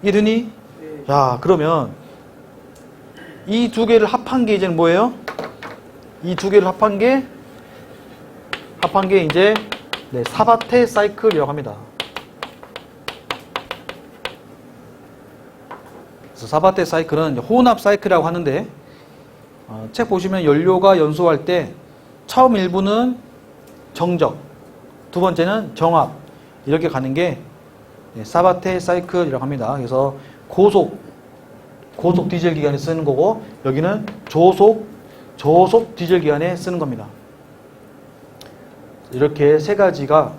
이해되니? 자, 그러면 이 두 개를 합한 게 이제는 뭐예요? 이 두 개를 합한 게 이제 사바테 사이클이라고 합니다. 그래서 사바테 사이클은 혼합 사이클이라고 하는데, 책 보시면 연료가 연소할 때 처음 일부는 정적, 두 번째는 정합, 이렇게 가는 게 사바테 사이클이라고 합니다. 그래서 고속 디젤 기관에 쓰는 거고, 여기는 저속 디젤 기관에 쓰는 겁니다. 이렇게 세 가지가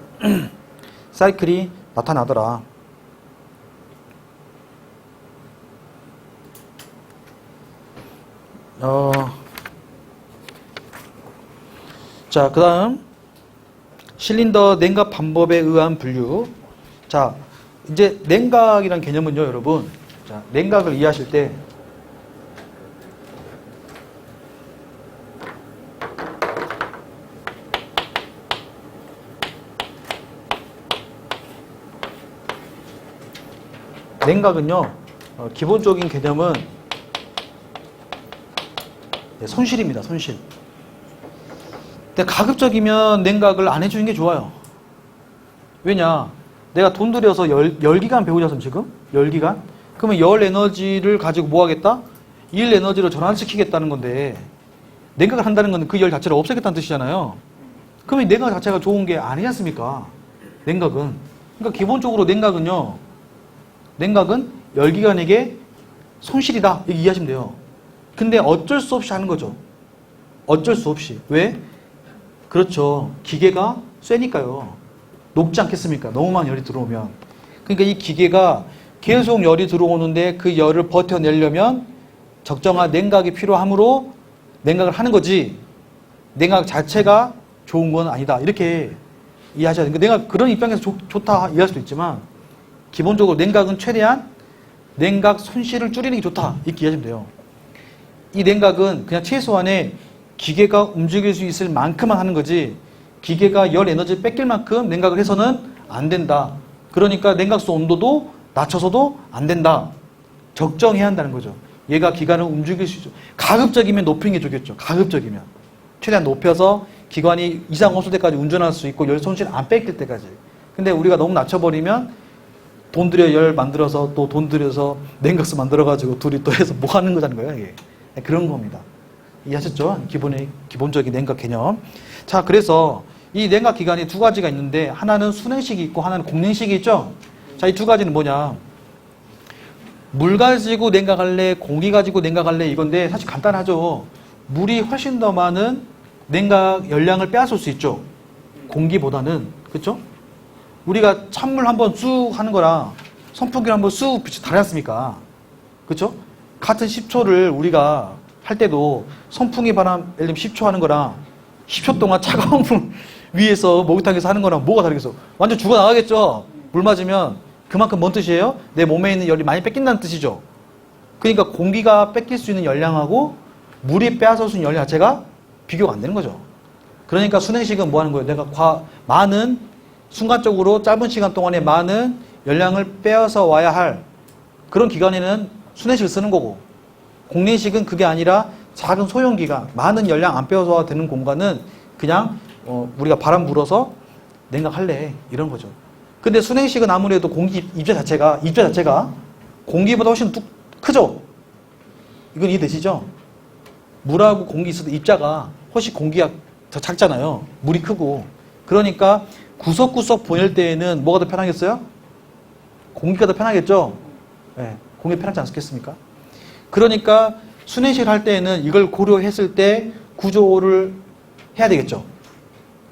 사이클이 나타나더라. 자, 그 다음 실린더 냉각 방법에 의한 분류. 자, 이제 냉각이란 개념은요, 여러분. 자, 냉각을 이해하실 때 냉각은요, 기본적인 개념은 손실입니다. 손실. 근데 가급적이면 냉각을 안 해주는 게 좋아요. 왜냐? 내가 돈 들여서 열기관 배우자면 지금? 열기관? 그러면 열 에너지를 가지고 뭐 하겠다? 일 에너지로 전환시키겠다는 건데, 냉각을 한다는 건 그 열 자체를 없애겠다는 뜻이잖아요. 그러면 냉각 자체가 좋은 게 아니지 않습니까? 냉각은. 그러니까 기본적으로 냉각은 열기관에게 손실이다. 이렇게 이해하시면 돼요. 근데 어쩔 수 없이 하는 거죠. 어쩔 수 없이. 왜? 그렇죠. 기계가 쇠니까요. 녹지 않겠습니까? 너무 많은 열이 들어오면. 그러니까 이 기계가 계속 열이 들어오는데 그 열을 버텨내려면 적정한 냉각이 필요하므로 냉각을 하는 거지, 냉각 자체가 좋은 건 아니다. 이렇게 이해하셔야 돼요. 냉각 그런 입장에서 좋다 이해할 수도 있지만, 기본적으로 냉각은 최대한 냉각 손실을 줄이는 게 좋다. 이렇게 이해하시면 돼요. 이 냉각은 그냥 최소한의 기계가 움직일 수 있을 만큼만 하는 거지, 기계가 열 에너지를 뺏길 만큼 냉각을 해서는 안 된다. 그러니까 냉각수 온도도 낮춰서도 안 된다. 적정해야 한다는 거죠. 얘가 기관을 움직일 수 있죠. 가급적이면 높이는 게 좋겠죠. 가급적이면. 최대한 높여서 기관이 이상 없을 때까지 운전할 수 있고 열 손실 안 뺏길 때까지. 근데 우리가 너무 낮춰버리면 돈 들여 열 만들어서 또 돈 들여서 냉각수 만들어가지고 둘이 또 해서 뭐 하는 거라는 거예요. 이게. 그런 겁니다. 이해하셨죠? 기본적인 냉각 개념. 자, 그래서 이 냉각 기관이 두 가지가 있는데, 하나는 순행식이 있고 하나는 공냉식이 있죠? 자, 이 두 가지는 뭐냐? 물 가지고 냉각할래, 공기 가지고 냉각할래, 이건데 사실 간단하죠. 물이 훨씬 더 많은 냉각 열량을 빼앗을 수 있죠. 공기보다는. 그렇죠? 우리가 찬물 한번 쑥 하는 거랑 선풍기를 한번 쑥 다르지 않습니까? 그렇죠? 같은 10초를 우리가 할 때도 선풍기 바람 예를 들면 10초 하는 거랑 10초 동안 차가운 물 위에서 목욕탕에서 하는 거랑 뭐가 다르겠어? 완전 죽어나가겠죠? 물 맞으면 그만큼 뭔 뜻이에요? 내 몸에 있는 열이 많이 뺏긴다는 뜻이죠. 그러니까 공기가 뺏길 수 있는 열량하고 물이 빼앗을 수 있는 열량 자체가 비교가 안 되는 거죠. 그러니까 순행식은 뭐 하는 거예요? 내가 많은 순간적으로 짧은 시간 동안에 많은 열량을 빼앗아 와야 할 그런 기간에는 순행식을 쓰는 거고, 공내식은 그게 아니라 작은 소형기간, 많은 열량 안 빼앗아 와야 되는 공간은 그냥 우리가 바람 불어서 냉각할래 이런 거죠. 근데 순행식은 아무래도 공기 입자 자체가 공기보다 훨씬 크죠? 이건 이해되시죠? 물하고 공기 있어도 입자가 훨씬 공기가 더 작잖아요. 물이 크고. 그러니까 구석구석 보낼 때에는 뭐가 더 편하겠어요? 공기가 더 편하겠죠? 네, 공기가 편하지 않겠습니까? 그러니까 순행식을 할 때에는 이걸 고려했을 때 구조를 해야 되겠죠.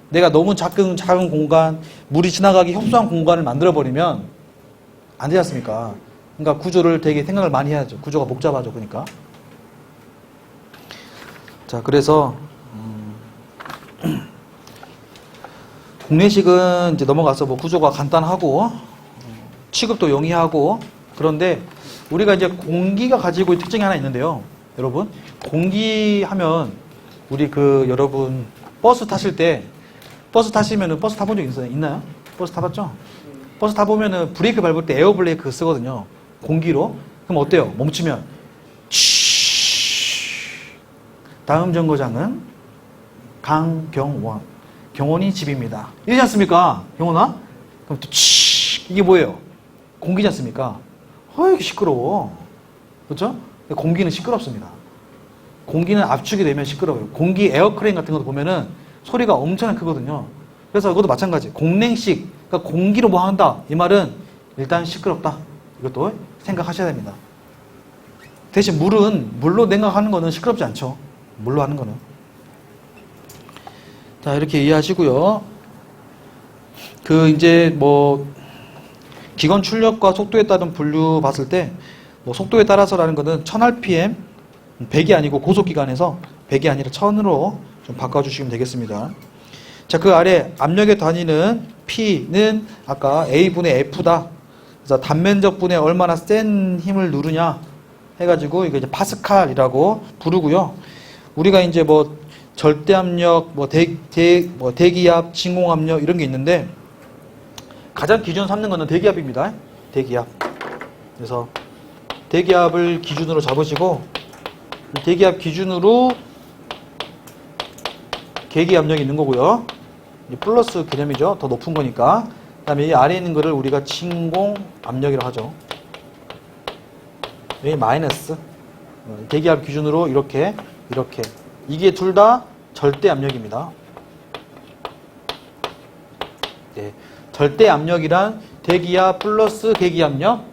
내가 너무 작은 공간, 물이 지나가기 협소한 공간을 만들어버리면 안 되지 않습니까? 그러니까 구조를 되게 생각을 많이 해야죠. 구조가 복잡하죠. 그러니까. 자, 그래서 공내식은 이제 넘어가서 뭐 구조가 간단하고 취급도 용이하고, 그런데 우리가 이제 공기가 가지고 있는 특징이 하나 있는데요. 여러분, 공기 하면 우리 여러분 버스 타실 때 버스 타시면은 버스 타본 적 있나요? 버스 타봤죠? 버스 타보면은 브레이크 밟을 때 에어 브레이크 쓰거든요. 공기로. 그럼 어때요? 멈추면 다음 정거장은 강경원. 경원이 집입니다. 이러지 않습니까? 경원아? 그럼 또 이게 뭐예요? 공기지 않습니까? 이게 시끄러워. 그렇죠? 공기는 시끄럽습니다. 공기는 압축이 되면 시끄러워요. 공기 에어크레인 같은 것도 보면은 소리가 엄청나게 크거든요. 그래서 그것도 마찬가지. 공냉식, 그러니까 공기로 뭐 한다. 이 말은 일단 시끄럽다. 이것도 생각하셔야 됩니다. 대신 물로 냉각하는 거는 시끄럽지 않죠. 물로 하는 거는. 자, 이렇게 이해하시고요. 이제 기관 출력과 속도에 따른 분류 봤을 때, 속도에 따라서라는 거는 1000rpm, 100이 아니고 고속기관에서 100이 아니라 1000으로 좀 바꿔주시면 되겠습니다. 자, 그 아래 압력의 단위는 P는 아까 A분의 F다. 그래서 단면적분에 얼마나 센 힘을 누르냐 해가지고 이거 이제 파스칼이라고 부르고요. 우리가 이제 절대압력, 대기압, 진공압력 이런 게 있는데 가장 기준 삼는 거는 대기압입니다. 대기압. 그래서 대기압을 기준으로 잡으시고 대기압 기준으로 계기압력이 있는 거고요. 플러스 개념이죠. 더 높은 거니까. 그 다음에 이 아래에 있는 거를 우리가 진공압력이라고 하죠. 여기 마이너스. 대기압 기준으로 이렇게. 이게 둘 다 절대압력입니다. 네. 절대압력이란 대기압 플러스 계기압력,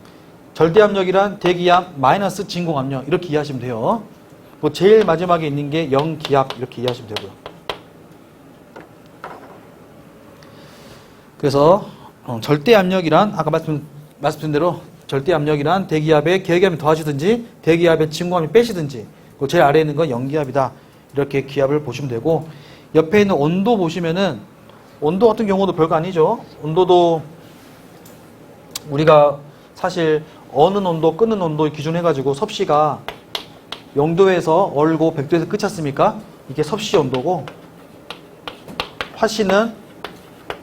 절대압력이란 대기압 마이너스 진공압력, 이렇게 이해하시면 돼요. 제일 마지막에 있는 게 영기압, 이렇게 이해하시면 되고요. 그래서 절대압력이란 아까 말씀드린 대로 절대압력이란 대기압에 계기압이 더하시든지 대기압에 진공압이 빼시든지, 제일 아래에 있는 건 영기압이다. 이렇게 기압을 보시면 되고, 옆에 있는 온도 보시면은 온도 같은 경우도 별거 아니죠. 온도도 우리가 사실 어는 온도, 끄는 온도 기준해가지고 섭씨가 0도에서 얼고 100도에서 끝이 습니까? 이게 섭씨 온도고, 화씨는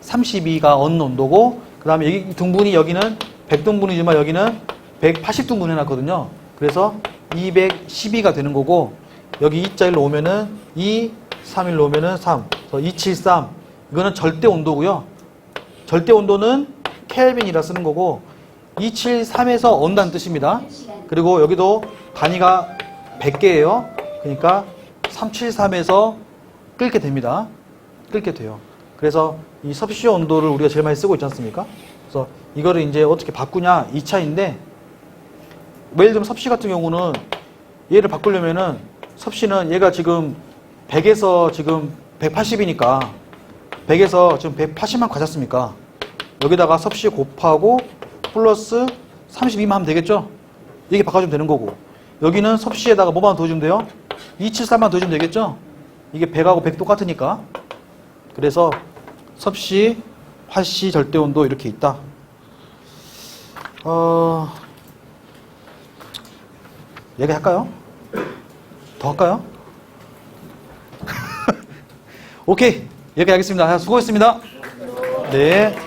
32가 어는 온도고, 그 다음에 여기 등분이 여기는 100등분이지만 여기는 180등분 해놨거든요. 그래서 212가 되는 거고, 여기 2자일로 오면은 2, 3일로 오면은 3. 그래서 273. 이거는 절대 온도고요. 절대 온도는 켈빈이라 쓰는 거고, 273에서 온다는 뜻입니다. 그리고 여기도 단위가 100개예요. 그러니까 373에서 끓게 됩니다. 끓게 돼요. 그래서 이 섭씨 온도를 우리가 제일 많이 쓰고 있지 않습니까? 그래서 이거를 이제 어떻게 바꾸냐, 이 차인데, 예를 들면 섭씨 같은 경우는 얘를 바꾸려면은 섭씨는 얘가 지금 100에서 지금 180이니까 100에서 지금 180만 가졌습니까? 여기다가 섭씨 곱하고 플러스 32만 하면 되겠죠? 이게 바꿔주면 되는 거고. 여기는 섭씨에다가 뭐만 더해주면 돼요? 273만 더해주면 되겠죠? 이게 100하고 100 똑같으니까. 그래서 섭씨, 화씨, 절대온도 이렇게 있다. 얘기할까요? 더 할까요? 오케이. 여기까지 하겠습니다. 수고했습니다. 네.